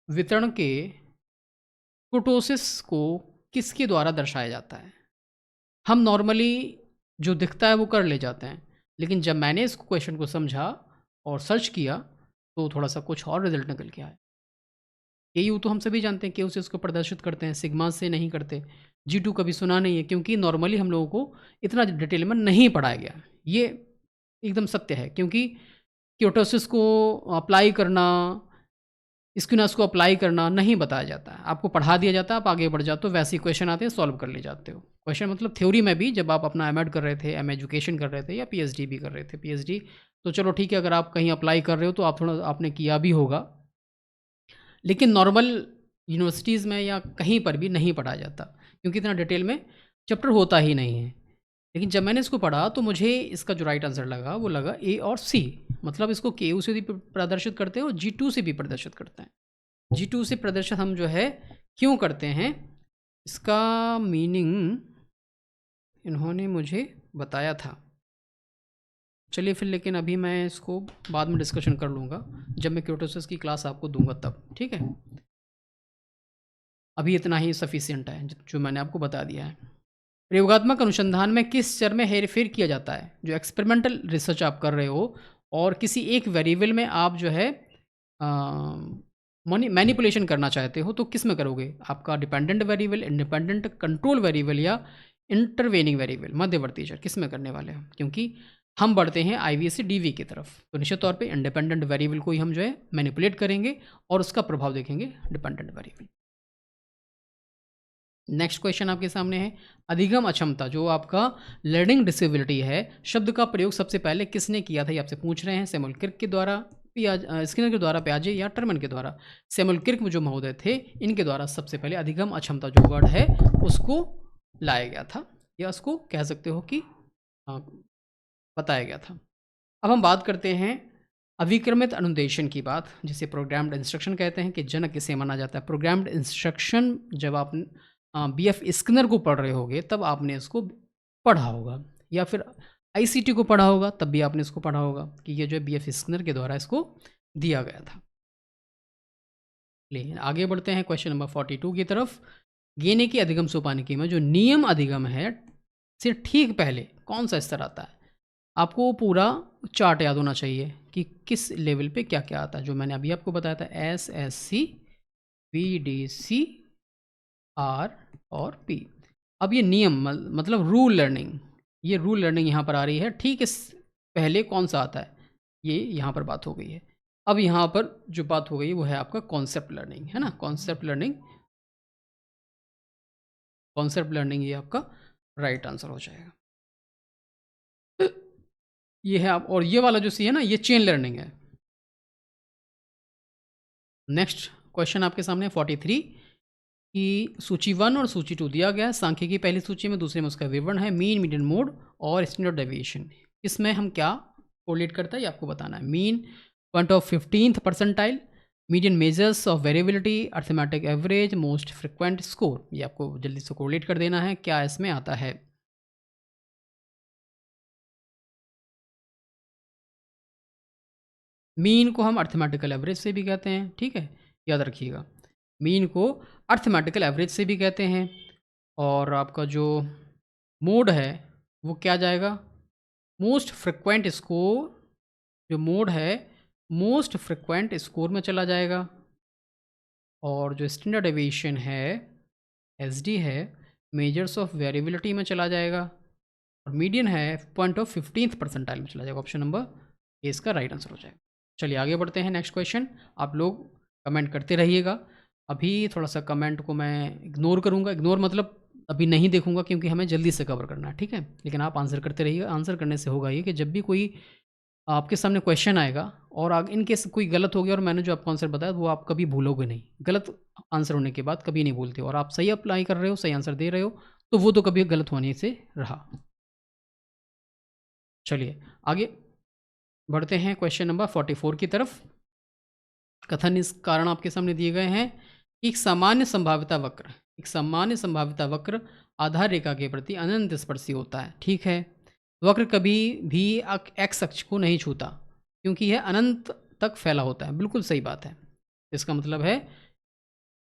वितरण के कुर्टोसिस को किसके द्वारा दर्शाया जाता है? हम नॉर्मली जो दिखता है वो कर ले जाते हैं, लेकिन जब मैंने इस क्वेश्चन को समझा और सर्च किया तो थोड़ा सा कुछ और रिजल्ट निकल के आया। केयू तो हम सभी जानते हैं, केयू से उसको प्रदर्शित करते हैं, सिग्मा से नहीं करते। G2 कभी सुना नहीं है क्योंकि नॉर्मली हम लोगों को इतना डिटेल में नहीं पढ़ाया गया। ये एकदम सत्य है, क्योंकि क्योटोसिस को अप्लाई करना, स्क्विनास को अप्लाई करना नहीं बताया जाता है, आपको पढ़ा दिया जाता है, आप आगे बढ़ जाते हो, वैसे ही क्वेश्चन आते हैं, सॉल्व कर ले जाते हो। क्वेश्चन मतलब थ्योरी में भी जब आप अपना एमएड कर रहे थे, एम एजुकेशन कर रहे थे या पीएचडी भी कर रहे थे, पीएचडी तो चलो ठीक है, अगर आप कहीं अप्लाई कर रहे हो तो आप थोड़ा आपने किया भी होगा, लेकिन नॉर्मल यूनिवर्सिटीज़ में या कहीं पर भी नहीं पढ़ाया जाता क्योंकि इतना डिटेल में चैप्टर होता ही नहीं है। लेकिन जब मैंने इसको पढ़ा तो मुझे इसका जो राइट आंसर लगा वो लगा ए और सी, मतलब इसको के से भी प्रदर्शित करते हैं और G2 से भी प्रदर्शित करते हैं। G2 से प्रदर्शित हम जो है क्यों करते हैं, इसका मीनिंग इन्होंने मुझे बताया था। चलिए फिर, लेकिन अभी मैं इसको बाद में डिस्कशन कर लूँगा जब मैं क्योटोसिस की क्लास आपको दूंगा तब, ठीक है। अभी इतना ही सफिशिएंट है जो मैंने आपको बता दिया है। प्रयोगात्मक अनुसंधान में किस चर में हेरफेर किया जाता है? जो एक्सपेरिमेंटल रिसर्च आप कर रहे हो और किसी एक वेरिएबल में आप जो है मैनिपुलेशन करना चाहते हो तो किस में करोगे? आपका dependent variable, independent control variable या इंटरवेनिंग वेरिएबल, मध्यवर्ती चर, किस में करने वाले हो? क्योंकि हम बढ़ते हैं आईवी से डीवी की तरफ, तो निश्चित तौर पे इंडिपेंडेंट वेरिएबल को ही हम जो है मैनिपुलेट करेंगे और उसका प्रभाव देखेंगे डिपेंडेंट वेरिएबल। नेक्स्ट क्वेश्चन आपके सामने है, अधिगम अक्षमता जो आपका लर्निंग डिसेबिलिटी है, शब्द का प्रयोग सबसे पहले किसने किया था, ये आपसे पूछ रहे हैं। सैमुअल क्रिक के द्वारा, स्किनर के द्वारा, पियाजे या टर्मन के द्वारा। सैमुअल क्रिक जो महोदय थे, इनके द्वारा सबसे पहले अधिगम अक्षमता जो वर्ड है उसको लाया गया था, या उसको कह सकते हो कि बताया गया था। अब हम बात करते हैं अभिक्रमित अनुदेशन की बात, जिसे प्रोग्राम्ड इंस्ट्रक्शन कहते हैं, कि जनक किसे माना जाता है। प्रोग्राम्ड इंस्ट्रक्शन जब आप बीएफ स्किनर को पढ़ रहे होगे तब आपने इसको पढ़ा होगा, या फिर आईसीटी को पढ़ा होगा तब भी आपने इसको पढ़ा होगा, कि ये जो है बीएफ स्किनर के द्वारा इसको दिया गया था। लेकिन आगे बढ़ते हैं क्वेश्चन नंबर 42 की तरफ। गेने की अधिगम सोपानिकी में जो नियम अधिगम है से ठीक पहले कौन सा स्तर आता है। आपको पूरा चार्ट याद होना चाहिए कि किस लेवल पे क्या क्या आता है, जो मैंने अभी आपको बताया था, S S C, B D C, R और पी। अब ये नियम मतलब रूल लर्निंग, ये रूल लर्निंग यहाँ पर आ रही है। ठीक इस पहले कौन सा आता है, ये यहाँ पर बात हो गई है। अब यहाँ पर जो बात हो गई वो है आपका कॉन्सेप्ट लर्निंग, है ना। कॉन्सेप्ट लर्निंग, कॉन्सेप्ट लर्निंग ये आपका राइट आंसर हो जाएगा। ये है आप, और ये वाला जो सी है ना, ये चेन लर्निंग है। नेक्स्ट क्वेश्चन आपके सामने 43 की सूची 1 और सूची 2 दिया गया है। सांख्यिकी पहली सूची में, दूसरे में उसका विवरण है। मीन, मीडियन मोड और स्टैंडर्ड डेविएशन, इसमें हम क्या कोरिलेट करता है ये आपको बताना है। Mean point of 15th percentile, median measures of variability, arithmetic average, most frequent score, ये आपको जल्दी से कोरिलेट कर देना है, क्या इसमें आता है। मीन को हम अर्थमेटिकल एवरेज से भी कहते हैं, ठीक है, याद रखिएगा। मीन को अर्थमेटिकल एवरेज से भी कहते हैं। और आपका जो मोड है वो क्या जाएगा, मोस्ट फ्रिक्वेंट स्कोर, जो मोड है मोस्ट फ्रिक्वेंट स्कोर में चला जाएगा। और जो स्टैंडर्ड डेविएशन है, एसडी है, मेजर्स ऑफ वेरिएबिलिटी में चला जाएगा। और मीडियन है पॉइंट ऑफ 15th परसेंटाइल में चला जाएगा। ऑप्शन नंबर ए इसका राइट आंसर हो जाएगा। चलिए आगे बढ़ते हैं। नेक्स्ट क्वेश्चन, आप लोग कमेंट करते रहिएगा। अभी थोड़ा सा कमेंट को मैं इग्नोर करूँगा, इग्नोर मतलब अभी नहीं देखूंगा, क्योंकि हमें जल्दी से कवर करना है, ठीक है। लेकिन आप आंसर करते रहिएगा। आंसर करने से होगा ये कि जब भी कोई आपके सामने क्वेश्चन आएगा और इन केस कोई गलत हो गया और मैंने जो आपको आंसर बताया वो आप कभी भूलोगे नहीं। गलत आंसर होने के बाद कभी नहीं भूलते, और आप सही अप्लाई कर रहे हो, सही आंसर दे रहे हो, तो वो तो कभी गलत होने से रहा। चलिए आगे बढ़ते हैं क्वेश्चन नंबर 44 की तरफ। कथन इस कारण आपके सामने दिए गए हैं। एक सामान्य संभाव्यता वक्र, एक सामान्य संभाव्यता वक्र आधार रेखा के प्रति अनंत स्पर्शी होता है, ठीक है। वक्र कभी भी एक्स अक्ष को नहीं छूता, क्योंकि यह अनंत तक फैला होता है। बिल्कुल सही बात है। इसका मतलब है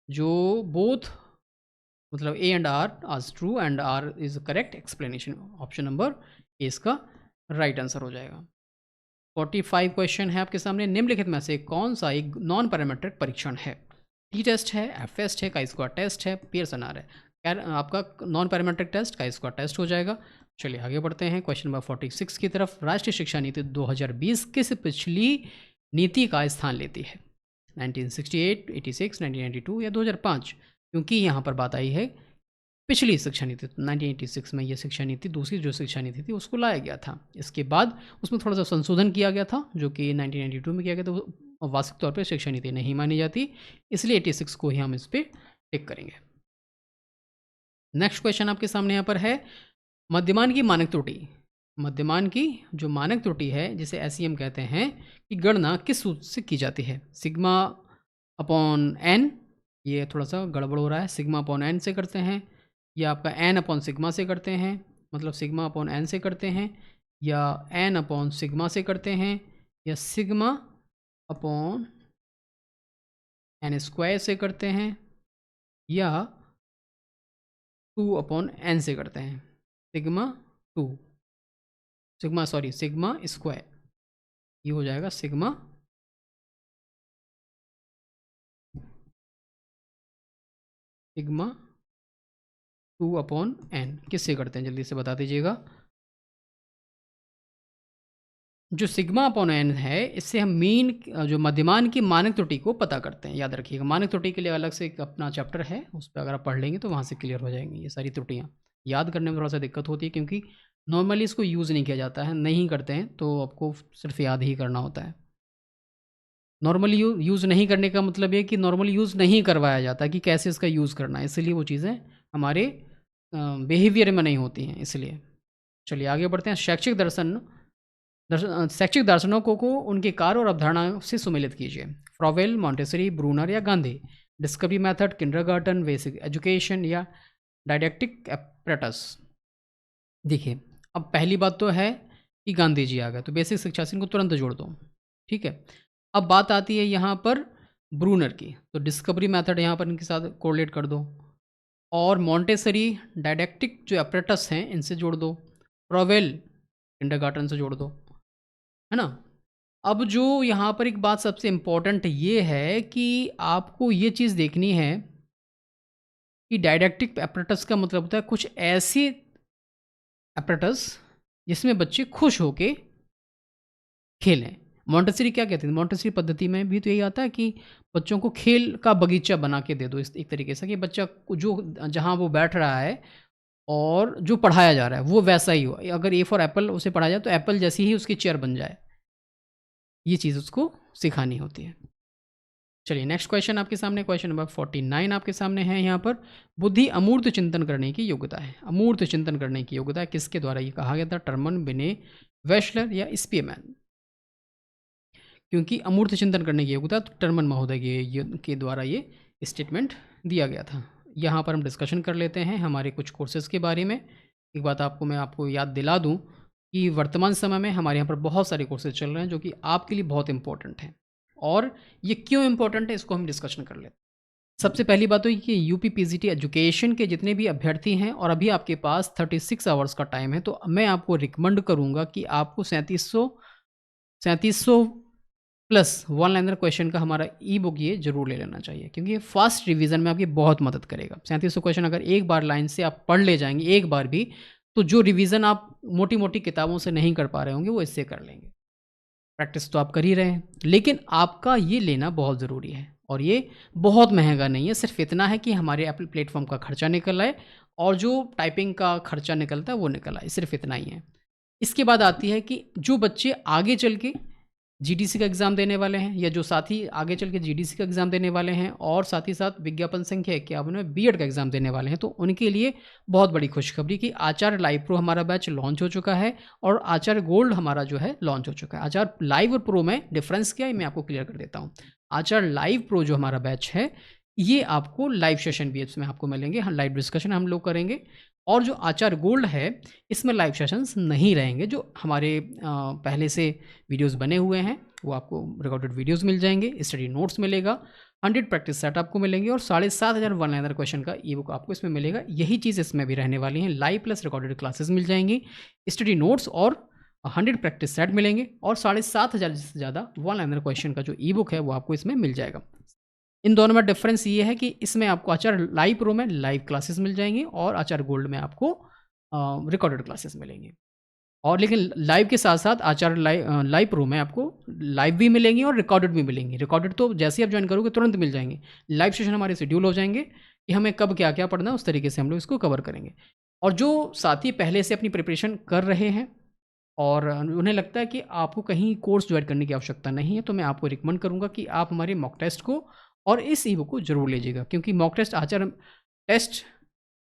जो बोथ, मतलब A and R are true and R is correct explanation. Option number A इसका राइट आंसर हो जाएगा। 45 क्वेश्चन है आपके सामने। निम्नलिखित में से कौन सा एक नॉन पैरामीट्रिक परीक्षण है। टी टेस्ट है, एफ टेस्ट है, का स्क्वायर टेस्ट है, पियर्सन आर है। यार आपका नॉन पैरामीट्रिक टेस्ट का स्क्वायर टेस्ट हो जाएगा। चलिए आगे बढ़ते हैं क्वेश्चन नंबर 46 की तरफ। राष्ट्रीय शिक्षा नीति 2020 किस पिछली नीति का स्थान लेती है। 1968, 86, 1992 या 2005, क्योंकि यहाँ पर बात आई है पिछली शिक्षा नीति। 1986 में यह शिक्षा नीति, दूसरी जो शिक्षा नीति थी उसको लाया गया था। इसके बाद उसमें थोड़ा सा संशोधन किया गया था, जो कि 1992 में किया गया था। वो वास्तविक तौर पर शिक्षा नीति नहीं मानी जाती, इसलिए 86 को ही हम इस पर टिक करेंगे। नेक्स्ट क्वेश्चन आपके सामने यहाँ पर है, मध्यमान की मानक त्रुटि। मध्यमान की जो मानक त्रुटि है, जिसे एसईएम कहते हैं, कि गणना किस सूत्र से की जाती है। सिग्मा अपॉन एन, ये थोड़ा सा गड़बड़ हो रहा है। सिग्मा अपॉन एन से करते हैं, या आपका एन अपॉन सिग्मा से करते हैं, मतलब सिग्मा अपॉन एन से करते हैं, या एन अपॉन सिग्मा से करते हैं, या सिग्मा अपॉन एन स्क्वायर से करते हैं, या 2 अपॉन एन से करते हैं। सिग्मा स्क्वायर, ये हो जाएगा सिग्मा सिग्मा 2 अपॉन एन। किससे करते हैं जल्दी से बता दीजिएगा। जो सिग्मा अपॉन एन है, इससे हम मीन जो मध्यमान की मानक त्रुटि को पता करते हैं। याद रखिएगा, मानक त्रुटि के लिए अलग से एक अपना चैप्टर है, उस पे अगर आप पढ़ लेंगे तो वहाँ से क्लियर हो जाएंगी ये सारी त्रुटियाँ। याद करने में थोड़ा सा दिक्कत होती है क्योंकि नॉर्मली इसको यूज़ नहीं किया जाता है, नहीं करते हैं, तो आपको सिर्फ याद ही करना होता है। नॉर्मली यूज़ नहीं करने का मतलब ये कि नॉर्मली यूज़ नहीं करवाया जाता कि कैसे इसका यूज़ करना है, इसलिए वो चीज़ें हमारे बिहेवियर में नहीं होती हैं इसलिए। चलिए आगे बढ़ते हैं। शैक्षिक दार्शनिकों को उनके कार्य और अवधारणाओं से सुमेलित कीजिए। फ्रॉवेल, मॉन्टेसरी, ब्रूनर या Gandhi. Discovery method, kindergarten, basic education या डायडेक्टिक एपरेटस। देखिए, अब पहली बात तो है कि गांधी जी आ गए, तो बेसिक शिक्षा से इनको तुरंत जोड़ दो। ठीक है, अब बात आती है यहाँ पर ब्रूनर की, तो डिस्कवरी मेथड यहाँ पर इनके साथ कोरिलेट कर दो, और मॉन्टेसरी डायडेक्टिक जो एपरेटस हैं इनसे जोड़ दो, फ्रॉवेल किंडरगार्टन से जोड़ दो, है ना। अब जो यहाँ पर एक बात सबसे इम्पोर्टेंट ये है कि आपको ये चीज़ देखनी है कि डायडेक्टिक एपरेटस का मतलब होता है कुछ ऐसी एपरेटस जिसमें बच्चे खुश होके खेलें। मॉन्टेसरी क्या कहते हैं? मॉन्टेसरी पद्धति में भी तो यही आता है कि बच्चों को खेल का बगीचा बना के दे दो, इस एक तरीके से कि बच्चा जो जहाँ वो बैठ रहा है और जो पढ़ाया जा रहा है वो वैसा ही हो। अगर ए फॉर एप्पल उसे पढ़ाया जाए तो एप्पल जैसी ही उसकी चेयर बन जाए, ये चीज़ उसको सिखानी होती है। चलिए नेक्स्ट क्वेश्चन आपके सामने, क्वेश्चन नंबर 49 आपके सामने है यहाँ पर। बुद्धि अमूर्त चिंतन करने की योग्यता है। अमूर्त चिंतन करने की योग्यता किसके द्वारा ये कहा गया था? टर्मन, बिने, वेशलर या स्पीयरमैन। क्योंकि अमूर्त चिंतन करने की योग्यता तो टर्मन महोदय के द्वारा ये स्टेटमेंट दिया गया था। यहाँ पर हम डिस्कशन कर लेते हैं हमारे कुछ कोर्सेज़ के बारे में। एक बात मैं आपको याद दिला दूँ कि वर्तमान समय में हमारे यहाँ पर बहुत सारे कोर्सेज चल रहे हैं जो कि आपके लिए बहुत इंपॉर्टेंट हैं, और ये क्यों इंपॉर्टेंट है इसको हम डिस्कशन कर लेते हैं। सबसे पहली बात तो ये कि यूपी पीजीटी एजुकेशन के जितने भी अभ्यर्थी हैं और अभी आपके पास 36 आवर्स का टाइम है, तो मैं आपको रिकमेंड करूँगा कि आपको 3700 प्लस वन लाइनर क्वेश्चन का हमारा ई बुक ये जरूर ले लेना चाहिए, क्योंकि ये फास्ट रिवीजन में आपकी बहुत मदद करेगा। 3700 क्वेश्चन अगर एक बार लाइन से आप पढ़ ले जाएंगे एक बार भी, तो जो रिवीजन आप मोटी मोटी किताबों से नहीं कर पा रहे होंगे वो इससे कर लेंगे। प्रैक्टिस तो आप कर ही रहे हैं, लेकिन आपका ये लेना बहुत ज़रूरी है, और ये बहुत महंगा नहीं है। सिर्फ इतना है कि हमारे एप्पल प्लेटफॉर्म का खर्चा निकल आए और जो टाइपिंग का खर्चा निकलता है वो निकल आए, सिर्फ इतना ही है। इसके बाद आती है कि जो बच्चे आगे चल के जीडीसी का एग्ज़ाम देने वाले हैं, या जो साथी आगे चल के जीडीसी का एग्ज़ाम देने वाले हैं और साथ ही साथ विज्ञापन संख्या 51 में बीएड का एग्ज़ाम देने वाले हैं, तो उनके लिए बहुत बड़ी खुशखबरी कि आचार्य लाइव प्रो हमारा बैच लॉन्च हो चुका है, और आचार्य गोल्ड हमारा जो है लॉन्च हो चुका है। आचार्य लाइव और प्रो में डिफरेंस क्या है मैं आपको क्लियर कर देता हूँ। आचार्य लाइव प्रो जो हमारा बैच है, ये आपको लाइव सेशन भी इसमें आपको मिलेंगे, हम लाइव डिस्कशन हम लोग करेंगे, और जो आचार्य गोल्ड है इसमें लाइव सेशंस नहीं रहेंगे। जो हमारे पहले से वीडियोस बने हुए हैं वो आपको रिकॉर्डेड वीडियोस मिल जाएंगे, स्टडी नोट्स मिलेगा, 100 प्रैक्टिस सेट आपको मिलेंगे, और 7500 वन लाइनर क्वेश्चन का ई बुक आपको इसमें मिलेगा। यही चीज़ इसमें भी रहने वाली है, लाइव प्लस रिकॉर्डेड क्लासेस मिल जाएंगी, स्टडी नोट्स और 100 प्रैक्टिस सेट मिलेंगे, और 7500 से ज़्यादा वन लाइनर क्वेश्चन का जो ई बुक है वो आपको इसमें मिल जाएगा। इन दोनों में डिफरेंस ये है कि इसमें आपको आचार्य लाइव प्रो में लाइव क्लासेस मिल जाएंगी, और आचार्य गोल्ड में आपको रिकॉर्डेड क्लासेस मिलेंगी। और लेकिन लाइव के साथ साथ आचार्य लाइव प्रो में आपको लाइव भी मिलेंगी और रिकॉर्डेड भी मिलेंगी। रिकॉर्डेड तो जैसे ही आप ज्वाइन करोगे तुरंत मिल जाएंगे, लाइव सेशन हमारे शेड्यूल हो जाएंगे कि हमें कब क्या क्या पढ़ना है, उस तरीके से हम लोग इसको कवर करेंगे। और जो साथी पहले से अपनी प्रिपरेशन कर रहे हैं और उन्हें लगता है कि आपको कहीं कोर्स ज्वाइन करने की आवश्यकता नहीं है, तो मैं आपको रिकमेंड करूँगा कि आप हमारे मॉक टेस्ट को और इस ई बुक को जरूर लीजिएगा, क्योंकि मॉक टेस्ट आचार्य टेस्ट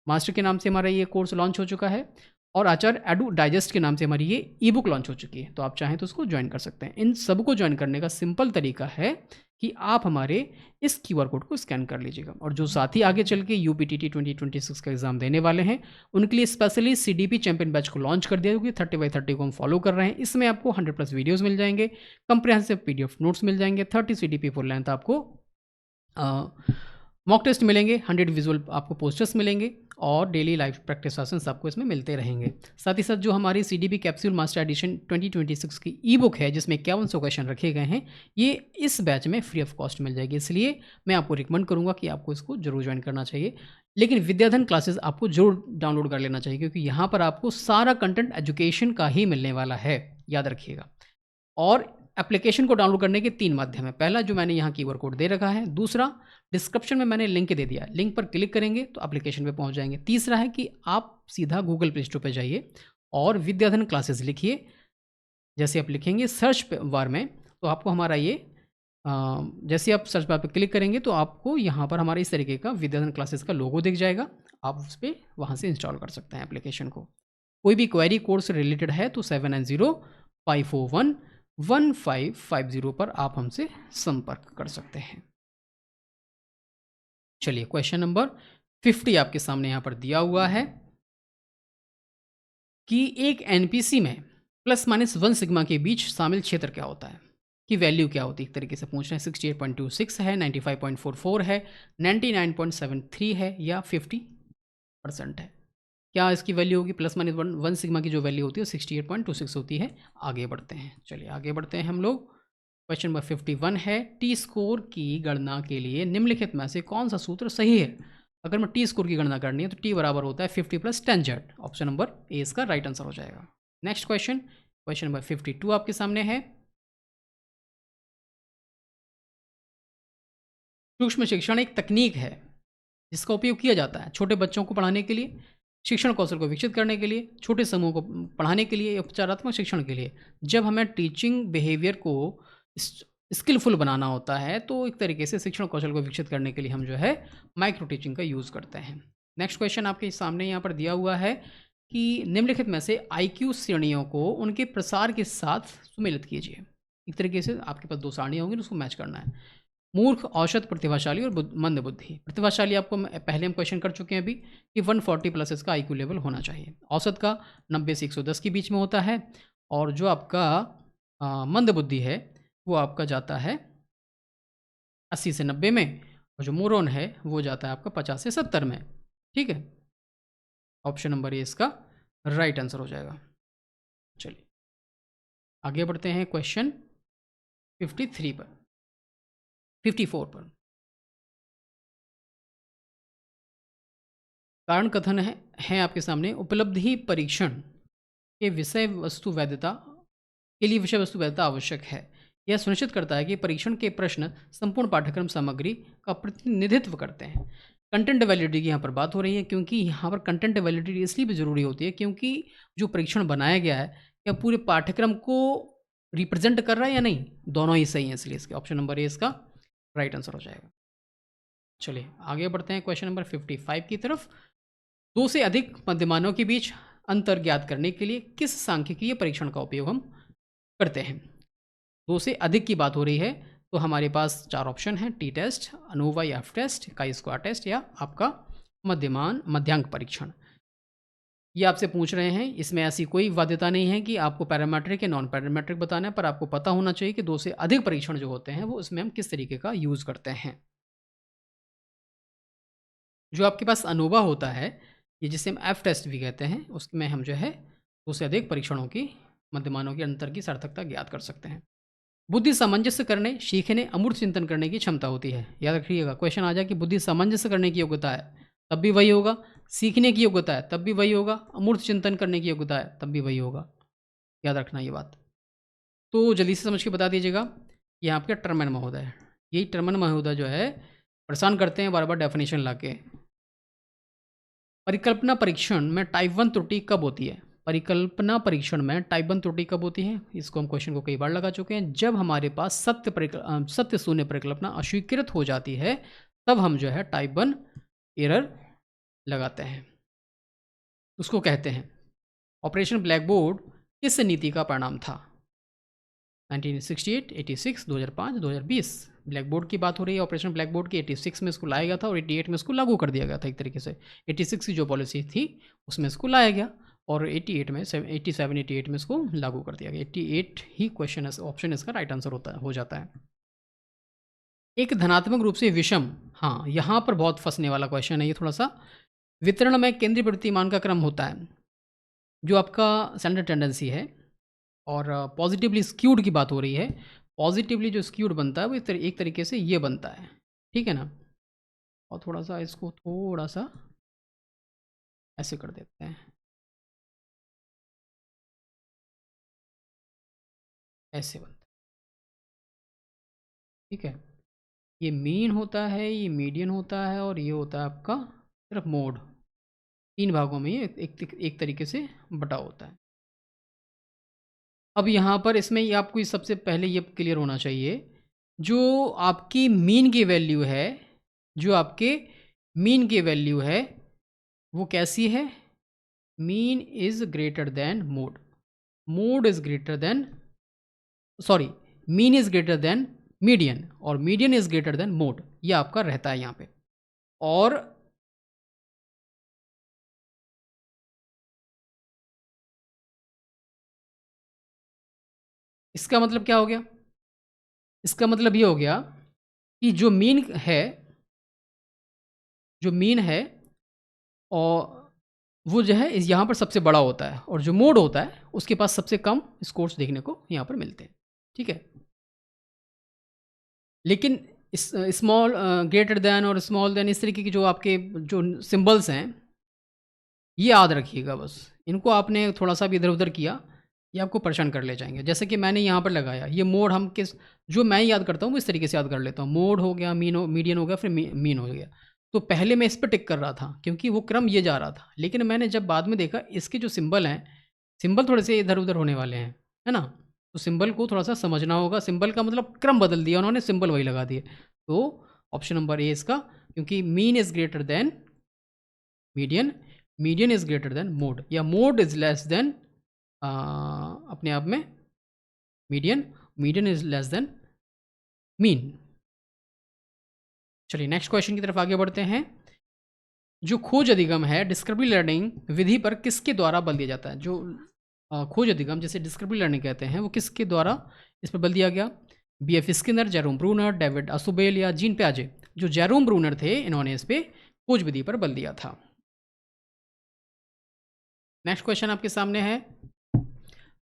मास्टर के नाम से हमारा ये कोर्स लॉन्च हो चुका है, और आचार्य एडू डाइजेस्ट के नाम से हमारी ये ई बुक लॉन्च हो चुकी है। तो आप चाहें तो उसको ज्वाइन कर सकते हैं। इन सबको ज्वाइन करने का सिंपल तरीका है कि आप हमारे इस क्यूआर कोड को स्कैन कर लीजिएगा। और जो साथी आगे चल के यूपीटीटी 2026 का एग्जाम देने वाले हैं, उनके लिए स्पेशली सीडीपी चैंपियन बैच को लॉन्च कर दिया, क्योंकि 30x30 को हम फॉलो कर रहे हैं। इसमें आपको 100+ वीडियोस मिल जाएंगे, कंप्रिहेंसिव पीडीएफ नोट्स मिल जाएंगे, 30 सीडीपी फुल लेंथ आपको मॉक टेस्ट मिलेंगे, 100 विजुअल आपको पोस्टर्स मिलेंगे, और डेली लाइव प्रैक्टिस सेशंस आपको इसमें मिलते रहेंगे। साथ ही साथ जो हमारी सीडीपी कैप्सूल मास्टर एडिशन 2026 की ई बुक है, जिसमें 5100 क्वेश्चन रखे गए हैं, ये इस बैच में फ्री ऑफ कॉस्ट मिल जाएगी। इसलिए मैं आपको रिकमेंड करूंगा कि आपको इसको जरूर ज्वाइन करना चाहिए। लेकिन विद्याधन क्लासेस आपको जरूर डाउनलोड कर लेना चाहिए, क्योंकि यहाँ पर आपको सारा कंटेंट एजुकेशन का ही मिलने वाला है, याद रखिएगा। और एप्लीकेशन को डाउनलोड करने के 3 माध्यम हैं। पहला जो मैंने यहाँ क्यूआर कोड दे रखा है, दूसरा डिस्क्रिप्शन में मैंने लिंक दे दिया है, लिंक पर क्लिक करेंगे तो एप्लीकेशन पे पहुँच जाएँगे। तीसरा है कि आप सीधा गूगल प्ले स्टोर पे जाइए और विद्याधन क्लासेस लिखिए। जैसे आप लिखेंगे सर्च बार में तो आपको हमारा ये जैसे आप सर्च बार पे क्लिक करेंगे तो आपको यहाँ पर हमारे इस तरीके का विद्याधन क्लासेस का लोगो दिख जाएगा। आप उस पर वहाँ से इंस्टॉल कर सकते हैं एप्लीकेशन को। कोई भी क्वेरी कोर्स से रिलेटेड है तो 7905411550 पर आप हमसे संपर्क कर सकते हैं। चलिए क्वेश्चन नंबर 50 आपके सामने यहाँ पर दिया हुआ है कि एक एनपीसी में प्लस माइनस 1 सिग्मा के बीच शामिल क्षेत्र क्या होता है, की वैल्यू क्या होती है। एक तरीके से पूछ रहे हैं 68.26 है, 95.44 है, 99.73 है या 50% है। क्या इसकी वैल्यू होगी, प्लस माइनस 1 सिग्मा की जो वैल्यू होती है 68.26 होती है। आगे बढ़ते हैं, चलिए आगे बढ़ते हैं हम लोग। क्वेश्चन नंबर 51 है, टी स्कोर की गणना के लिए निम्नलिखित में से कौन सा सूत्र सही है। अगर मैं टी स्कोर की गणना करनी है तो टी बराबर होता है 50 + 10Z। ऑप्शन नंबर ए इसका राइट आंसर हो जाएगा। नेक्स्ट क्वेश्चन, क्वेश्चन नंबर 52 आपके सामने है। सूक्ष्म शिक्षण एक तकनीक है जिसका उपयोग किया जाता है छोटे बच्चों को पढ़ाने के लिए, शिक्षण कौशल को विकसित करने के लिए, छोटे समूह को पढ़ाने के लिए, उपचारात्मक शिक्षण के लिए। जब हमें टीचिंग बिहेवियर को स्किलफुल बनाना होता है तो एक तरीके से शिक्षण कौशल को विकसित करने के लिए हम जो है माइक्रो टीचिंग का यूज़ करते हैं। नेक्स्ट क्वेश्चन आपके सामने यहाँ पर दिया हुआ है कि निम्नलिखित में से आईक्यू श्रेणियों को उनके प्रसार के साथ सुमेलित कीजिए। एक तरीके से आपके पास 2 सारणियाँ होंगी, उसको मैच करना है। मूर्ख, औसत, प्रतिभाशाली और मंद बुद्धि। प्रतिभाशाली आपको पहले हम क्वेश्चन कर चुके हैं अभी कि 140 प्लस इसका आईक्यू लेवल होना चाहिए। औसत का 90 से 110 के बीच में होता है और जो आपका मंद बुद्धि है वो आपका जाता है 80 से 90 में और जो मोरोन है वो जाता है आपका 50 से 70 में। ठीक है, ऑप्शन नंबर ए इसका राइट आंसर हो जाएगा। चलिए आगे बढ़ते हैं क्वेश्चन 53 पर, 54 पर। कारण कथन है आपके सामने, उपलब्धि परीक्षण के विषय वस्तु वैधता के लिए विषय वस्तु वैधता आवश्यक है। यह सुनिश्चित करता है कि परीक्षण के प्रश्न संपूर्ण पाठ्यक्रम सामग्री का प्रतिनिधित्व करते हैं। कंटेंट वैलिडिटी की यहाँ पर बात हो रही है क्योंकि यहाँ पर कंटेंट वैलिडिटी इसलिए भी ज़रूरी होती है क्योंकि जो परीक्षण बनाया गया है क्या पूरे पाठ्यक्रम को रिप्रेजेंट कर रहा है या नहीं, दोनों ही सही है, इसलिए इसके ऑप्शन नंबर ए इसका राइट आंसर हो जाएगा। चलिए आगे बढ़ते हैं क्वेश्चन नंबर 55 की तरफ। 2 से अधिक मध्यमानों के बीच अंतर ज्ञात करने के लिए किस सांख्यिकीय परीक्षण का उपयोग हम करते हैं। 2 से अधिक की बात हो रही है तो हमारे पास 4 ऑप्शन हैं, टी टेस्ट, अनोवा या F test, chi square test या आपका मध्यांक परीक्षण। ये आपसे पूछ रहे हैं, इसमें ऐसी कोई बाध्यता नहीं है कि आपको पैरामीट्रिक या नॉन पैरामीट्रिक बताना है, पर आपको पता होना चाहिए कि 2 से अधिक परीक्षण जो होते हैं वो इसमें हम किस तरीके का यूज़ करते हैं। जो आपके पास अनोवा होता है, ये जिसे हम एफ टेस्ट भी कहते हैं, उसमें हम जो है 2 से अधिक परीक्षणों की मध्यमानों के अंतर की सार्थकता ज्ञात कर सकते हैं। बुद्धि सामंजस्य करने, सीखने, अमूर्त चिंतन करने की क्षमता होती है। याद रखिएगा, क्वेश्चन आ जाए कि बुद्धि सामंजस्य करने की योग्यता है तब भी वही होगा, सीखने की योग्यता है तब भी वही होगा, अमूर्त चिंतन करने की योग्यता है तब भी वही होगा। याद रखना ये बात। तो जल्दी से समझ के बता दीजिएगा। ये आपके टर्मन महोदय है, यही टर्मन महोदय जो है परेशान करते हैं बार बार डेफिनेशन ला के। परिकल्पना परीक्षण में टाइप 1 त्रुटि कब होती है। परिकल्पना परीक्षण में टाइप 1 त्रुटि कब होती है, इसको हम क्वेश्चन को कई बार लगा चुके हैं। जब हमारे पास सत्य शून्य परिकल्पना अस्वीकृत हो जाती है तब हम जो है टाइप 1 एरर लगाते हैं, उसको कहते हैं। ऑपरेशन ब्लैक बोर्ड किस नीति का परिणाम था। 1968, 86, 2005, 2020। ब्लैक बोर्ड की बात हो रही है, ऑपरेशन ब्लैक बोर्ड की 86 में इसको लाया गया था और 88 में इसको लागू कर दिया गया था। एक तरीके से 86 की जो पॉलिसी थी उसमें इसको लाया गया और 87 में 88 में इसको लागू कर दिया गया। 88 ही क्वेश्चन ऑप्शन इसका राइट आंसर हो जाता है। एक धनात्मक रूप से विषम, हाँ यहाँ पर बहुत फंसने वाला क्वेश्चन है ये थोड़ा सा। वितरण में केंद्रीय प्रतिमान का क्रम होता है जो आपका सेंट्रल टेंडेंसी है, और पॉजिटिवली स्क्यूड की बात हो रही है। पॉजिटिवली जो स्क्यूड बनता है वो एक तरीके से ये बनता है, ठीक है ना। और थोड़ा सा इसको थोड़ा सा ऐसे कर देते हैं, ऐसे बनता है, ठीक है। ये मीन होता है, ये मीडियन होता है और ये होता है आपका सिर्फ मोड। 3 भागों में ये एक तरीके से बटा होता है। अब यहाँ पर इसमें ये आपको ये सबसे पहले ये क्लियर होना चाहिए, जो आपकी मीन की वैल्यू है, जो आपके मीन की वैल्यू है, वो कैसी है? Mean is greater than mode. Mode is greater than, sorry, mean is greater than median और median is greater than mode. ये आपका रहता है यहाँ पे। और इसका मतलब क्या हो गया? इसका मतलब ये हो गया कि जो मीन है और वो जो है इस यहाँ पर सबसे बड़ा होता है और जो मोड होता है उसके पास सबसे कम स्कोर्स देखने को यहाँ पर मिलते हैं, ठीक है। लेकिन इस स्मॉल ग्रेटर देन और स्मॉल देन इस तरीके की जो आपके जो सिंबल्स हैं, ये याद रखिएगा बस। इनको आपने थोड़ा-सा भी इधर-उधर किया, ये आपको परेशान कर ले जाएँगे। जैसे कि मैंने यहाँ पर लगाया, ये मोड हम किस जो मैं याद करता हूँ, वो इस तरीके से याद कर लेता हूँ। मोड हो गया, मीडियन हो गया, फिर मीन हो गया। तो पहले मैं इस पे टिक कर रहा था, क्योंकि वो क्रम ये जा रहा था। लेकिन मैंने जब बाद में देखा, इसके जो सिंबल हैं, सिंबल थोड़े-से इधर-उधर होने वाले हैं, है ना? तो सिंबल को थोड़ा-सा समझना होगा। सिंबल का मतलब क्रम बदल दिया उन्होंने, सिंबल वही लगा दिए। तो ऑप्शन नंबर ए इसका, क्योंकि mean is greater than median, median is greater than mode, या मोड इज़ लेस देन अपने आप में median, median is less than mean. चलिए नेक्स्ट क्वेश्चन की तरफ आगे बढ़ते हैं। जो खोज अधिगम है, डिस्क्रिप्टिव लर्निंग विधि पर किसके द्वारा बल दिया जाता है? जो खोज अधिगम जिसे डिस्क्रिप्टिव लर्निंग कहते हैं, वो किसके द्वारा इस पर बल दिया गया? B F. Skinner, Jerome Bruner, David Ausubel या जीन प्याजे? जो जेरोम ब्रूनर थे, इन्होंने इस पे खोज विधि पर बल दिया था। नेक्स्ट क्वेश्चन आपके सामने है,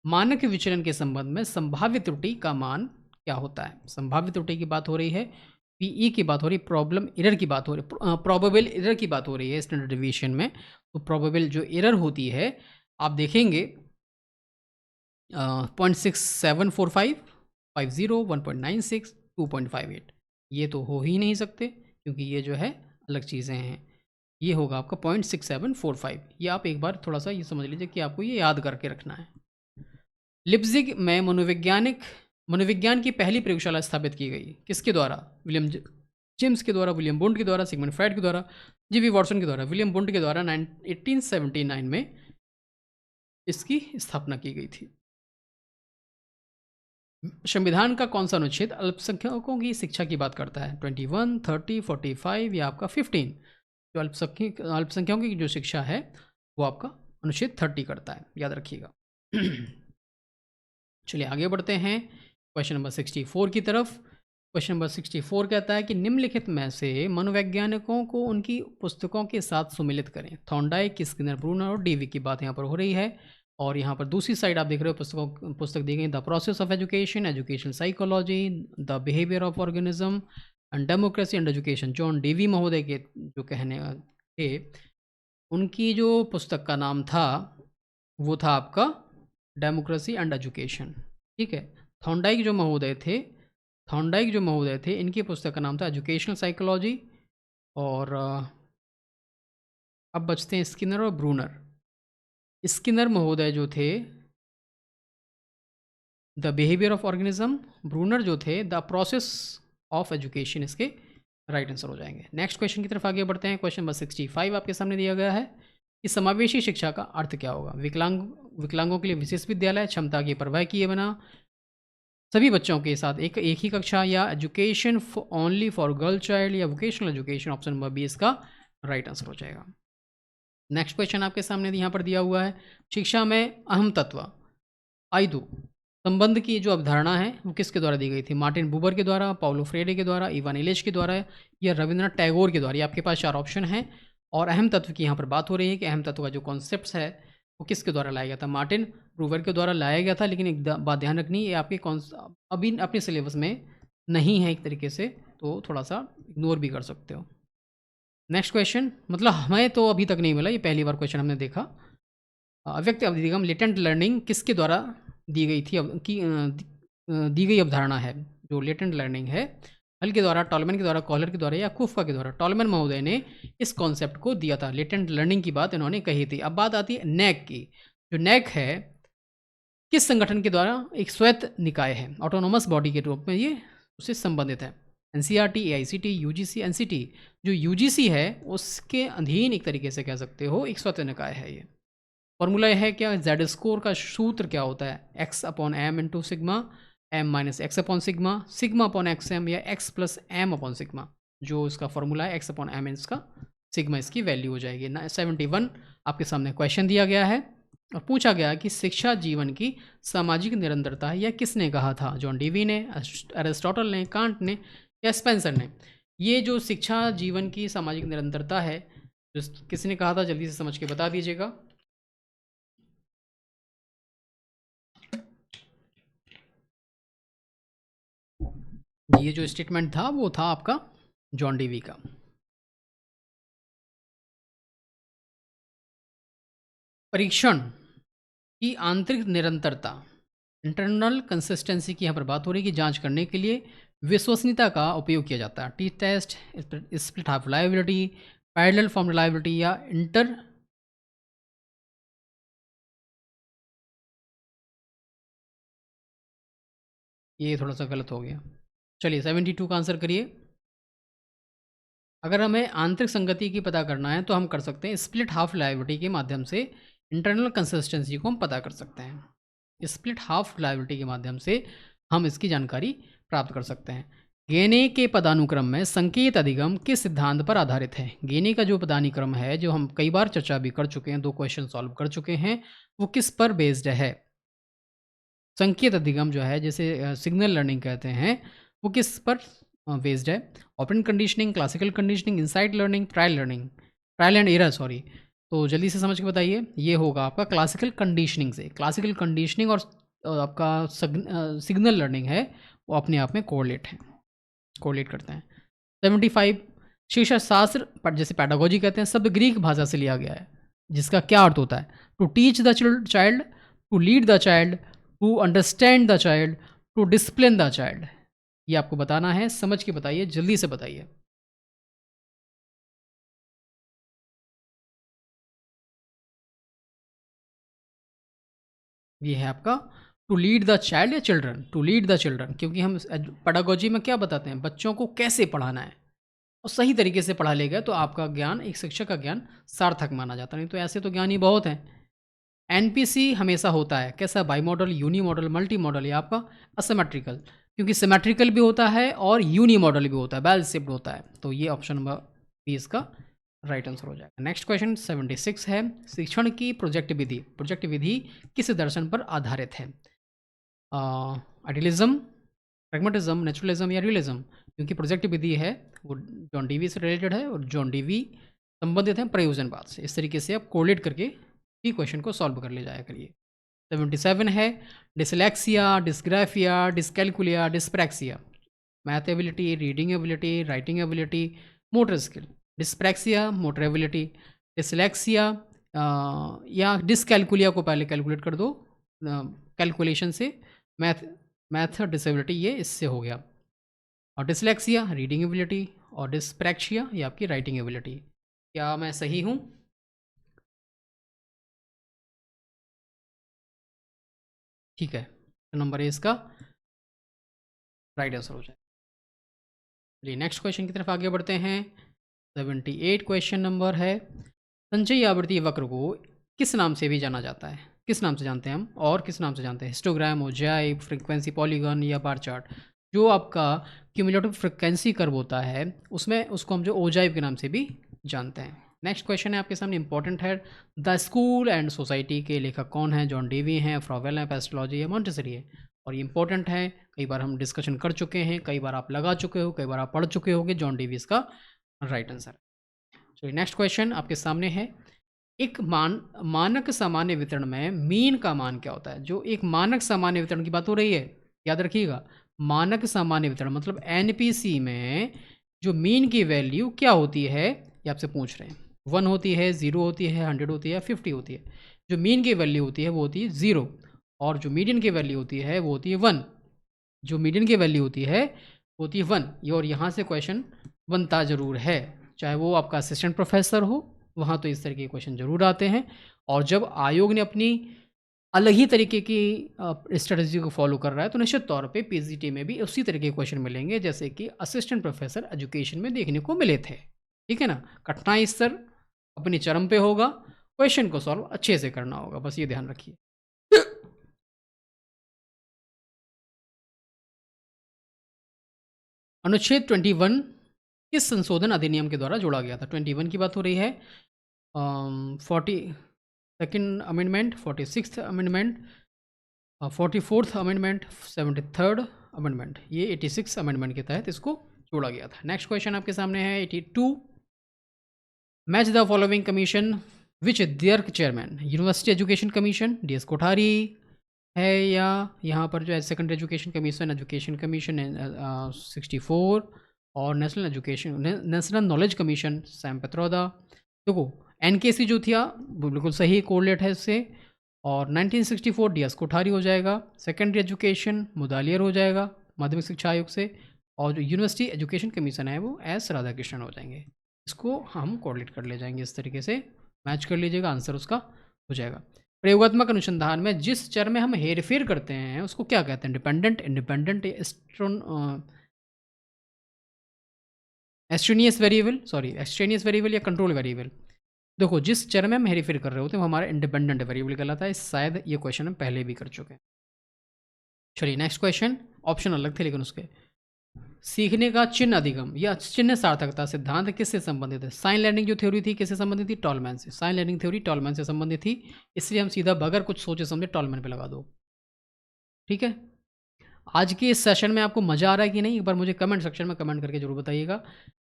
मानक विचलन के संबंध में संभाव्य त्रुटि का मान क्या होता है? संभाव्य त्रुटि की बात हो रही है, पीई की बात हो रही है, प्रॉब्लम एरर की बात हो रही है, प्रोबेबल एरर की बात हो रही है स्टैंडर्ड डिवीएशन में। तो प्रोबेबल जो एरर होती है, आप देखेंगे 0.6745, 50, 1.96, 2.58, ये तो हो ही नहीं सकते, क्योंकि ये जो है अलग चीज़ें हैं। ये होगा आपका 0.6745। ये आप एक बार थोड़ा सा ये समझ लीजिए कि आपको ये याद करके रखना है। लिप्जिग में मनोविज्ञान की पहली प्रयोगशाला स्थापित की गई, किसके द्वारा? विलियम जेम्स के द्वारा, विलियम बुंड के द्वारा, सिगमंड फ्राइड के द्वारा, जी.वी. वॉटसन के द्वारा। विलियम बुंड के द्वारा 1879 में इसकी स्थापना की गई थी। संविधान का कौन सा अनुच्छेद अल्पसंख्यकों की शिक्षा की बात करता है? 21, 30, 45 या आपका 15? जो अल्पसंख्यकों की जो शिक्षा है, वो आपका अनुच्छेद 30 करता है, याद रखिएगा। चलिए आगे बढ़ते हैं क्वेश्चन नंबर 64 की तरफ। क्वेश्चन नंबर 64 कहता है कि निम्नलिखित में से मनोवैज्ञानिकों को उनकी पुस्तकों के साथ सुमिलित करें। थॉर्नडाइक, स्किनर, ब्रूनर और डीवी की बात यहाँ पर हो रही है। और यहाँ पर दूसरी साइड आप देख रहे हो, पुस्तक दी गई the process of education, educational psychology, the behaviour of organism and democracy and education. John Dewey महोदय के जो कहने थे, उनकी जो पुस्तक का नाम था, वो था आपका डेमोक्रेसी एंड एजुकेशन, ठीक है। थॉर्नडाइक जो महोदय थे, इनकी पुस्तक का नाम था एजुकेशनल साइकोलॉजी। और अब बचते हैं स्किनर और ब्रूनर। स्किनर महोदय जो थे the behaviour of organism, Bruner जो थे द प्रोसेस ऑफ एजुकेशन, इसके राइट आंसर हो जाएंगे। नेक्स्ट क्वेश्चन की तरफ आगे बढ़ते हैं। क्वेश्चन नंबर 65 आपके सामने दिया गया है कि समावेशी शिक्षा का अर्थ क्या होगा? विकलांगों के लिए विशेष विद्यालय, क्षमता की परवाह किए बिना सभी बच्चों के साथ एक ही कक्षा, या education only for girl child, या vocational education. Option number B इसका राइट आंसर हो जाएगा। नेक्स्ट क्वेश्चन आपके सामने यहाँ पर दिया हुआ है, शिक्षा में अहम तत्व आइदो संबंध की जो अवधारणा है, वो किसके द्वारा दी गई थी? मार्टिन बुबर के द्वारा, पाउलो फ्रेडे के द्वारा, इवान इलिच के द्वारा, या रविंद्रनाथ टैगोर के द्वारा। ये आपके पास 4 ऑप्शन हैं। और अहम तत्व की यहाँ पर बात हो रही है कि अहम तत्व का जो कॉन्सेप्ट है, वो किसके द्वारा लाया गया था? मार्टिन बुबर के द्वारा लाया गया था। लेकिन एक बात ध्यान रखनी, ये आपके अभी अपने सिलेबस में नहीं है एक तरीके से, तो थोड़ा सा इग्नोर भी कर सकते हो। नेक्स्ट क्वेश्चन, मतलब हमें तो अभी तक नहीं मिला, ये पहली बार क्वेश्चन हमने देखा। अव्यक्त अधिगम लेटेंट लर्निंग किसके द्वारा दी गई थी? दी गई अवधारणा है, जो लेटेंट लर्निंग है, हल के द्वारा, टॉलमैन के द्वारा, कॉलर के द्वारा या कुफ्का के द्वारा। टॉलमैन महोदय ने इस कॉन्सेप्ट को दिया था, लेटेंट लर्निंग की बात इन्होंने कही थी। अब बात आती है नैक की। जो नैक है, किस संगठन के द्वारा एक स्वायत्त निकाय है, ऑटोनोमस बॉडी के रूप में ये उससे संबंधित है। NCERT, AICT, UGC, NCT. जो यूजीसी है उसके अधीन एक तरीके से कह सकते हो एक स्वायत्त निकाय है ये। फॉर्मूला है क्या, जेड स्कोर का सूत्र क्या होता है, x upon m into sigma, m minus x upon sigma, sigma upon x m या x plus m upon sigma. जो इसका फॉर्मूला है एक्स अपॉन एम, इसका सिग्मा इसकी वैल्यू हो जाएगी। 71 आपके सामने क्वेश्चन दिया गया है और पूछा गया कि शिक्षा जीवन की सामाजिक निरंतरता है, यह किसने कहा था, जॉन डीवी ने, अरिस्टोटल ने, कांट ने या स्पेंसर ने। ये जो शिक्षा जीवन की सामाजिक निरंतरता है, जो किसने कहा था, जल्दी से समझ के बता दीजिएगा। ये जो स्टेटमेंट था वो था आपका जॉन डीवी का। परीक्षण की आंतरिक निरंतरता, इंटरनल कंसिस्टेंसी की यहाँ पर बात हो रही है कि जांच करने के लिए विश्वसनीयता का उपयोग किया जाता है। T test, split half reliability, parallel form reliability या इंटर। ये थोड़ा सा गलत हो गया, चलिए 72 का आंसर करिए। अगर हमें आंतरिक संगति की पता करना है तो हम कर सकते हैं स्प्लिट हाफ रिलायबिलिटी के माध्यम से इंटरनल कंसिस्टेंसी को हम पता कर सकते हैं। स्प्लिट हाफ रिलायबिलिटी के माध्यम से हम इसकी जानकारी प्राप्त कर सकते हैं। गेने के पदानुक्रम में संकेत अधिगम किस सिद्धांत पर आधारित है। गेने का जो पदानुक्रम है, जो हम कई बार चर्चा भी कर चुके हैं, 2 क्वेश्चन सॉल्व कर चुके हैं, वो किस पर बेस्ड है। संकेत अधिगम जो है, जैसे सिग्नल लर्निंग कहते हैं, वो किस पर बेस्ड है। Operant conditioning, classical conditioning, insight learning, trial learning, trial and error, sorry. तो जल्दी से समझ के बताइए। ये होगा आपका क्लासिकल कंडीशनिंग से। क्लासिकल कंडीशनिंग और आपका सिग्नल लर्निंग है, वो अपने आप में कोरिलेट हैं, कोरिलेट करते हैं। 75 शिक्षा शास्त्र पर, जैसे पैडागोजी कहते हैं, शब्द ग्रीक भाषा से लिया गया है, जिसका क्या अर्थ होता है, to teach the child, to lead the child, to understand the child, to discipline the child. ये आपको बताना है, समझ के बताइए, जल्दी से बताइए। ये है आपका टू लीड द चाइल्ड या children, to lead the children, क्योंकि हम पेडागोजी में क्या बताते हैं, बच्चों को कैसे पढ़ाना है, और सही तरीके से पढ़ा ले गए तो आपका ज्ञान, एक शिक्षक का ज्ञान सार्थक माना जाता है। नहीं तो ऐसे तो ज्ञान ही बहुत हैं। एनपीसी हमेशा होता है कैसा, bi modal, uni modal, multi modal, या आपका असिमेट्रिकल, क्योंकि सिमेट्रिकल भी होता है और यूनी मॉडल भी होता है, बैल शेप्ड होता है। तो ये ऑप्शन नंबर बी इसका राइट आंसर हो जाएगा। नेक्स्ट क्वेश्चन 76 है, शिक्षण की प्रोजेक्ट विधि, प्रोजेक्ट विधि किस दर्शन पर आधारित है। आइडियलिज्म, प्रैग्मेटिज्म, नेचुरलिज्म या रियलिज्म। क्योंकि प्रोजेक्ट विधि है वो जॉन डीवी से रिलेटेड है और जॉन डीवी संबंधित है प्रयोजनवाद से। इस तरीके से आप कोरिलेट करके ही क्वेश्चन को सॉल्व कर ले जाया करिए। 77 है, dyslexia, dysgraphia, dyscalculia, dyspraxia. Math ability, reading ability, writing ability, motor skill. Dyspraxia, motor ability, dyslexia या डिसकैलकुलिया को पहले कैलकुलेट कर दो कैलकुलेशन से, मैथ डिसेबिलिटी ये इससे हो गया। और डिसलेक्सिया रीडिंग एबिलिटी, और डिस्प्रैक्सिया ये आपकी राइटिंग एबिलिटी। क्या मैं सही हूँ? ठीक है, तो नंबर ए इसका राइट आंसर हो जाए। चलिए नेक्स्ट क्वेश्चन की तरफ आगे बढ़ते हैं। 78 क्वेश्चन नंबर है, संचयी आवृत्ति वक्र को किस नाम से भी जाना जाता है। किस नाम से जानते हैं हम, और किस नाम से जानते हैं, हिस्टोग्राम, ओजाइव, फ्रीक्वेंसी पॉलीगन या बार चार्ट। जो आपका क्यूमुलेटिव फ्रीक्वेंसी कर्व होता है उसमें, उसको हम जो ओजाइव के नाम से भी जानते हैं। नेक्स्ट क्वेश्चन है आपके सामने, इंपॉर्टेंट है, द स्कूल एंड सोसाइटी के लेखक कौन है। जॉन डीवी हैं, फ्रॉवेल हैं, पेस्टोलॉजी या मॉन्टेसरी है। और ये इंपॉर्टेंट है, कई बार हम डिस्कशन कर चुके हैं, कई बार आप लगा चुके हो, कई बार आप पढ़ चुके होगे। जॉन डीवी इसका राइट आंसर है। चलिए नेक्स्ट क्वेश्चन आपके सामने है, एक मानक सामान्य वितरण में मीन का मान क्या होता है। जो एक मानक सामान्य वितरण की बात हो रही है, याद रखिएगा, मानक सामान्य वितरण मतलब एनपीसी में जो मीन की वैल्यू क्या होती है, ये आपसे पूछ रहे हैं। 1 होती है, 0 होती है, 100 होती है, 50 होती है। जो मीन की वैल्यू होती है वो होती है 0, और जो मीडियन की वैल्यू होती है वो होती है 1। जो मीडियन की वैल्यू होती है 1। ये और यहाँ से क्वेश्चन बनता ज़रूर है, चाहे वो आपका असिस्टेंट प्रोफेसर हो, वहाँ तो इस तरह के क्वेश्चन ज़रूर आते हैं। और जब आयोग ने अपनी अलग ही तरीके की स्ट्रेटजी को फॉलो कर रहा है, तो निश्चित तौर पे पीजीटी में भी उसी तरह के क्वेश्चन मिलेंगे जैसे कि असिस्टेंट प्रोफेसर एजुकेशन में देखने को मिले थे। ठीक है ना? कठिनाई स्तर अपनी चरम पे होगा, क्वेश्चन को सॉल्व अच्छे से करना होगा, बस ये ध्यान रखिए। अनुच्छेद 21 किस संशोधन अधिनियम के द्वारा जोड़ा गया था? 21 की बात हो रही है। 42nd amendment, 46th amendment, 44th amendment, 73rd amendment, ये 86 अमेंडमेंट के तहत इसको जोड़ा गया था। नेक्स्ट क्वेश्चन आपके सामने है 82। Match the following commission which their chairman, university education commission DS Kothari है, या यहाँ पर जो है सेकेंडरी एजुकेशन कमीशन 64, और national knowledge commission Sam Pitroda. देखो NKC जो थी बिल्कुल सही कोरिलेट है इससे, और 1964 DS कोठारी हो जाएगा, सेकेंडरी एजुकेशन मुदालियर हो जाएगा माध्यमिक शिक्षा आयोग से, और जो यूनिवर्सिटी एजुकेशन कमीशन है वो S राधाकृष्णन हो जाएंगे। इसको हम कोरिलेट कर ले जाएंगे, इस तरीके से मैच कर लीजिएगा, आंसर उसका हो जाएगा। प्रयोगात्मक अनुसंधान में जिस चर में हम हेरफेर करते हैं उसको क्या कहते हैं? डिपेंडेंट, इंडिपेंडेंट, एक्सट्रेनियस वेरिएबल या कंट्रोल वेरिएबल। देखो जिस चर में हम हेरफेर कर रहे होते हैं वो हमारा इंडिपेंडेंट वेरिएबल कहलाता है। शायद ये क्वेश्चन हम पहले भी कर चुके हैं। चलिए नेक्स्ट क्वेश्चन, ऑप्शन अलग थे लेकिन उसके। सीखने का चिन्ह अधिगम या चिन्ह सार्थकता सिद्धांत किससे संबंधित है? साइन लर्निंग जो थ्योरी थी किससे संबंधित थी? टॉलमैन से। साइन लर्निंग थ्योरी टॉलमैन से संबंधित थी, इसलिए हम सीधा बगैर कुछ सोचे समझे टॉलमैन पे लगा दो। ठीक है, आज के इस सेशन में आपको मज़ा आ रहा है कि नहीं, एक बार मुझे कमेंट सेक्शन में कमेंट करके जरूर बताइएगा।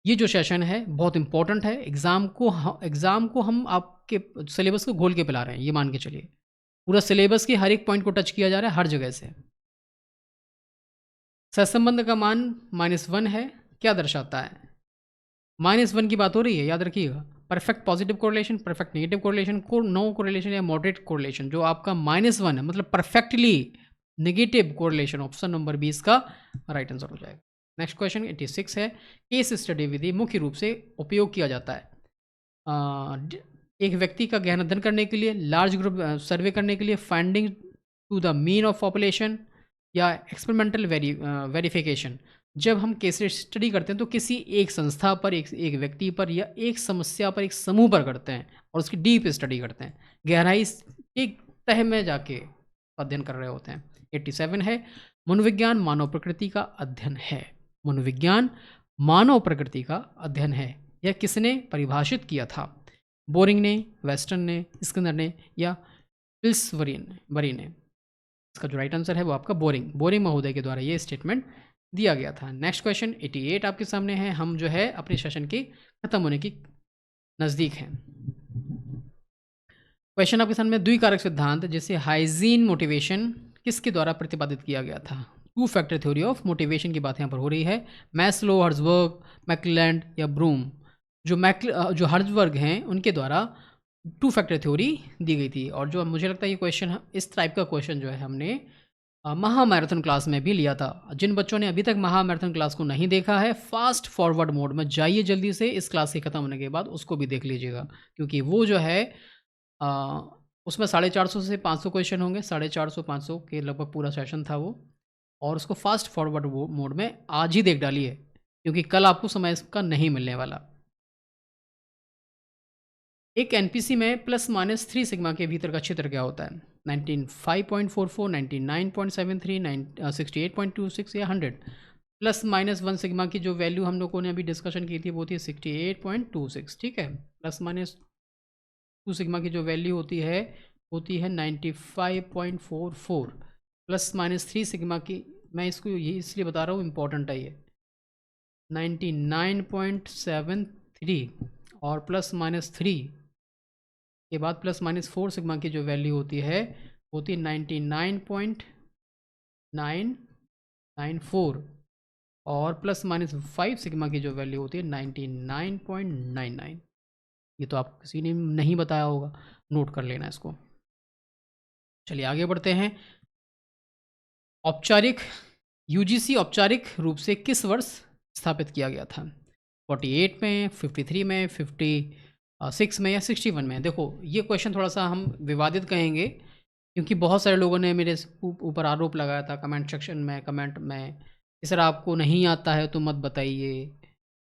ये जो सेशन है बहुत इंपॉर्टेंट है, एग्ज़ाम को हम आपके सिलेबस को घोल के पिला रहे हैं, ये मान के चलिए। पूरा सिलेबस के हर एक पॉइंट को टच किया जा रहा है हर जगह से। सहसंबंध का मान -1 है, क्या दर्शाता है? -1 की बात हो रही है, याद रखिएगा। Perfect positive correlation, perfect negative correlation, no correlation या मॉडरेट कोरिलेशन। जो आपका -1 है मतलब perfectly negative correlation, option number 20 का राइट आंसर हो जाएगा। नेक्स्ट क्वेश्चन 86 है। केस स्टडी विधि मुख्य रूप से उपयोग किया जाता है एक व्यक्ति का गहन अध्ययन करने के लिए, लार्ज ग्रुप सर्वे करने के लिए, finding to the mean of population, या एक्सपेरिमेंटल वेरिफिकेशन। जब हम केस स्टडी करते हैं तो किसी एक संस्था पर, एक व्यक्ति पर, या एक समस्या पर, एक समूह पर करते हैं और उसकी डीप स्टडी करते हैं, गहराई के तह में जाके अध्ययन कर रहे होते हैं। 87 है। मनोविज्ञान मानव प्रकृति का अध्ययन है। मनोविज्ञान मानव प्रकृति का अध्ययन है, यह किसने परिभाषित किया था? बोरिंग ने, वेस्टर्न ने, स्किनर ने, या पिल्सबरी ने? इसका जो राइट आंसर है वो आपका बोरिंग महोदय के द्वारा ये स्टेटमेंट दिया गया था। नेक्स्ट क्वेश्चन 88 आपके सामने है। हम जो है अपने सेशन के खत्म होने की नज़दीक हैं। क्वेश्चन आपके सामने, द्विकारक सिद्धांत जिसे हाइजीन मोटिवेशन किसके द्वारा प्रतिपादित किया गया था? 2 फैक्टर थ्योरी ऑफ मोटिवेशन की बात यहाँ पर हो रही है। मैस्लो, हर्ट्जबर्ग, मैकलेलैंड या ब्रूम। जो हर्ट्जबर्ग हैं उनके द्वारा 2 फैक्टर थ्योरी दी गई थी। और जो मुझे लगता है ये क्वेश्चन, इस टाइप का क्वेश्चन जो है हमने महामैराथन क्लास में भी लिया था। जिन बच्चों ने अभी तक महामैराथन क्लास को नहीं देखा है, फास्ट फॉरवर्ड मोड में जाइए जल्दी से, इस क्लास के ख़त्म होने के बाद उसको भी देख लीजिएगा, क्योंकि वो जो है उसमें 450 से 500 क्वेश्चन होंगे। 450-500 के लगभग पूरा सेशन था वो, और उसको फास्ट फॉरवर्ड मोड में आज ही देख डालिए, क्योंकि कल आपको समय इसका नहीं मिलने वाला। एक एनपीसी में ±3 सिग्मा के भीतर का क्षेत्र क्या होता है? 95.44, 99.73, 68.26 या 100? ±1 सिग्मा की जो वैल्यू हम लोगों ने अभी डिस्कशन की थी वो थी 68.26। ठीक है, ±2 सिग्मा की जो वैल्यू होती है 95.44। ±3 सिग्मा की, मैं इसको ये इसलिए बता रहा हूँ, इम्पोर्टेंट है ये, 99.73, और ±3 के बाद ±4 सिग्मा की जो वैल्यू होती है 99.994, और ±5 सिग्मा की जो वैल्यू होती है 99.99। ये तो आप किसी ने नहीं बताया होगा, नोट कर लेना इसको। चलिए आगे बढ़ते हैं। औपचारिक यूजीसी औपचारिक रूप से किस वर्ष स्थापित किया गया था? 48 में, 53 में, 56 में या 61 में? देखो, ये क्वेश्चन थोड़ा-सा हम विवादित कहेंगे, क्योंकि बहुत सारे लोगों ने मेरे ऊपर आरोप लगाया था कमेंट सेक्शन में, कमेंट में कि सर आपको नहीं आता है तो मत बताइए।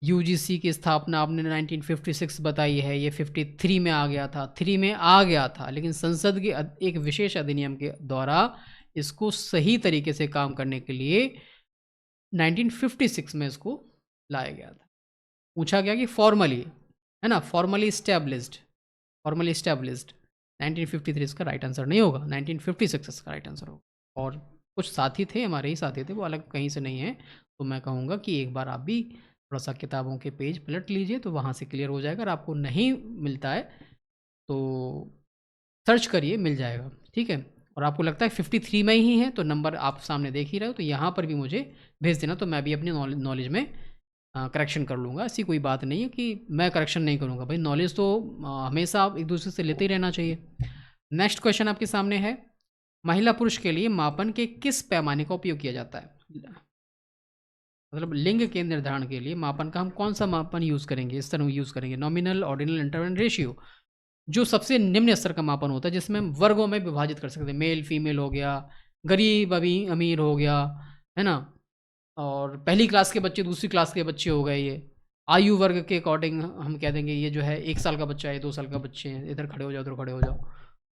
यूजीसी की स्थापना आपने 1956 बताई है, ये 53 में आ गया था, 3 में आ गया था, लेकिन संसद के एक विशेष अधिनियम के द्वारा इसको सही तरीके से काम करने के लिए 1956 में इसको लाया गया था। पूछा गया कि फॉर्मली, है ना? फॉर्मली एस्टैब्लिश्ड 1953 इसका राइट आंसर नहीं होगा, 1956 इसका राइट आंसर होगा। और कुछ साथी थे, हमारे ही साथी थे, वो अलग कहीं से नहीं हैं, तो मैं कहूँगा कि एक बार आप भी थोड़ा-सा किताबों के पेज पलट लीजिए, तो वहाँ से क्लियर हो जाएगा। अगर आपको नहीं मिलता है, तो सर्च करिए, मिल जाएगा, ठीक है? और आपको लगता है 53 में ही है, तो नंबर आप सामने देख ही रहे हो, तो यहाँ पर भी मुझे भेज देना, तो मैं भी अपनी नॉलेज में करेक्शन कर लूँगा। ऐसी कोई बात नहीं है कि मैं करेक्शन नहीं करूँगा। भाई नॉलेज तो हमेशा आप एक-दूसरे से लेते ही रहना चाहिए। नेक्स्ट क्वेश्चन आपके सामने है, महिला पुरुष के लिए मापन के किस पैमाने का उपयोग किया जाता है? मतलब लिंग के निर्धारण के लिए मापन का हम कौन-सा मापन यूज़ करेंगे? इस तरह यूज़ करेंगे, नॉमिनल, ऑर्डिनल, इंटरवल, रेशियो। जो सबसे निम्न स्तर का मापन होता है, जिसमें हम वर्गों में विभाजित कर सकते हैं, मेल, फीमेल हो गया, गरीब, अमीर हो गया, है ना? और पहली क्लास के बच्चे, दूसरी क्लास के बच्चे हो गए ये। आयु वर्ग के अकॉर्डिंग हम कह देंगे ये जो है 1 साल का बच्चा है, 2 साल का बच्चे हैं, इधर खड़े हो जाओ, उधर खड़े हो जाओ।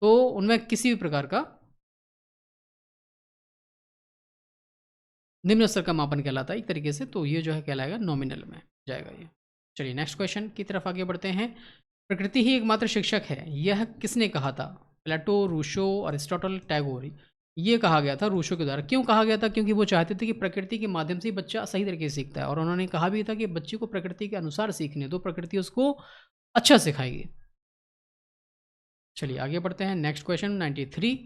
तो उनमें किसी भी प्रकार का निम्न स्तर का मापन कहलाता है एक तरीके से, तो ये जो है कहलाएगा नॉमिनल में जाएगा ये। चलिए नेक्स्ट क्वेश्चन की तरफ आगे बढ़ते हैं। प्रकृति ही एकमात्र शिक्षक है, यह किसने कहा था? प्लेटो, रूसो, अरिस्टोटल, टैगोर। ये कहा गया था रूसो के द्वारा। क्यों कहा गया था? क्योंकि वो चाहते थे कि प्रकृति के माध्यम से ही बच्चा सही तरीके से सीखता है, और उन्होंने कहा भी था कि बच्चे को प्रकृति के अनुसार सीखने दो, प्रकृति उसको अच्छा सिखाएगी। चलिए आगे बढ़ते हैं। नेक्स्ट क्वेश्चन 93,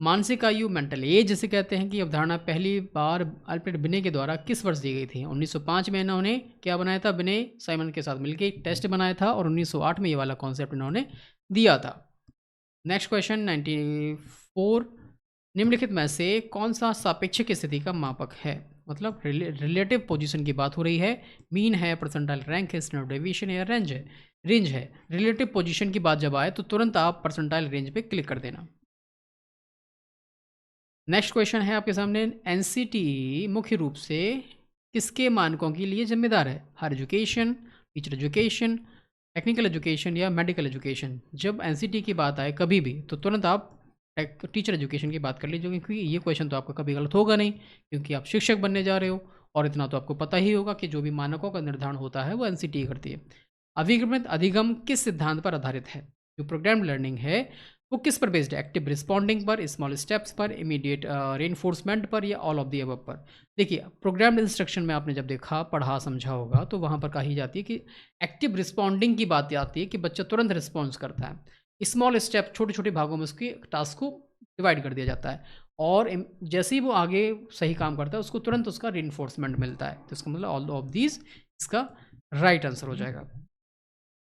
मानसिक आयु, मेंटल एज जिसे कहते हैं, कि अवधारणा पहली बार अल्फ्रेड बिने के द्वारा किस वर्ष दी गई थी? 1905 में इन्होंने क्या बनाया था? बिने साइमन के साथ मिलकर एक टेस्ट बनाया था, और 1908 में ये वाला कॉन्सेप्ट इन्होंने दिया था। नेक्स्ट क्वेश्चन 94, निम्नलिखित में से कौन सा सापेक्षिक स्थिति का मापक है? मतलब रिलेटिव पोजीशन की बात हो रही है, मीन है, परसेंटाइल रैंक है, स्टैंडर्ड डेविएशन है, या रेंज है। रिलेटिव पोजीशन की बात जब आए तो तुरंत आप परसेंटाइल रेंज पे क्लिक कर देना। नेक्स्ट क्वेश्चन है आपके सामने, एनसीटीई मुख्य रूप से किसके मानकों के लिए जिम्मेदार है? Higher education, teacher education, technical education, या मेडिकल एजुकेशन? जब एनसीटी की बात आए कभी भी, तो तुरंत आप टीचर एजुकेशन की बात कर लीजिए, क्योंकि ये क्वेश्चन तो आपका कभी गलत होगा नहीं, क्योंकि आप शिक्षक बनने जा रहे हो, और इतना तो आपको पता ही होगा कि जो भी मानकों का निर्धारण होता है वो एनसीटी करती है। अभिक्रमित अधिगम किस सिद्धांत पर आधारित है? जो प्रोग्राम लर्निंग है वो किस पर बेस्ड है? एक्टिव रिस्पॉन्डिंग पर, स्मॉल स्टेप्स पर, इमीडिएट रेनफोर्समेंट पर, या ऑल ऑफ द अबव पर? देखिए, प्रोग्राम्ड इंस्ट्रक्शन में आपने जब देखा, पढ़ा, समझा होगा, तो वहाँ पर कही जाती है कि एक्टिव रिस्पॉन्डिंग की बात आती है कि बच्चा तुरंत रिस्पॉन्स करता है। स्मॉल स्टेप, छोटे छोटे भागों में उसके टास्क को डिवाइड कर दिया जाता है, और जैसे ही वो आगे सही काम करता है उसको तुरंत उसका रेनफोर्समेंट मिलता है। तो इसका मतलब ऑल ऑफ दीज इसका राइट आंसर हो जाएगा।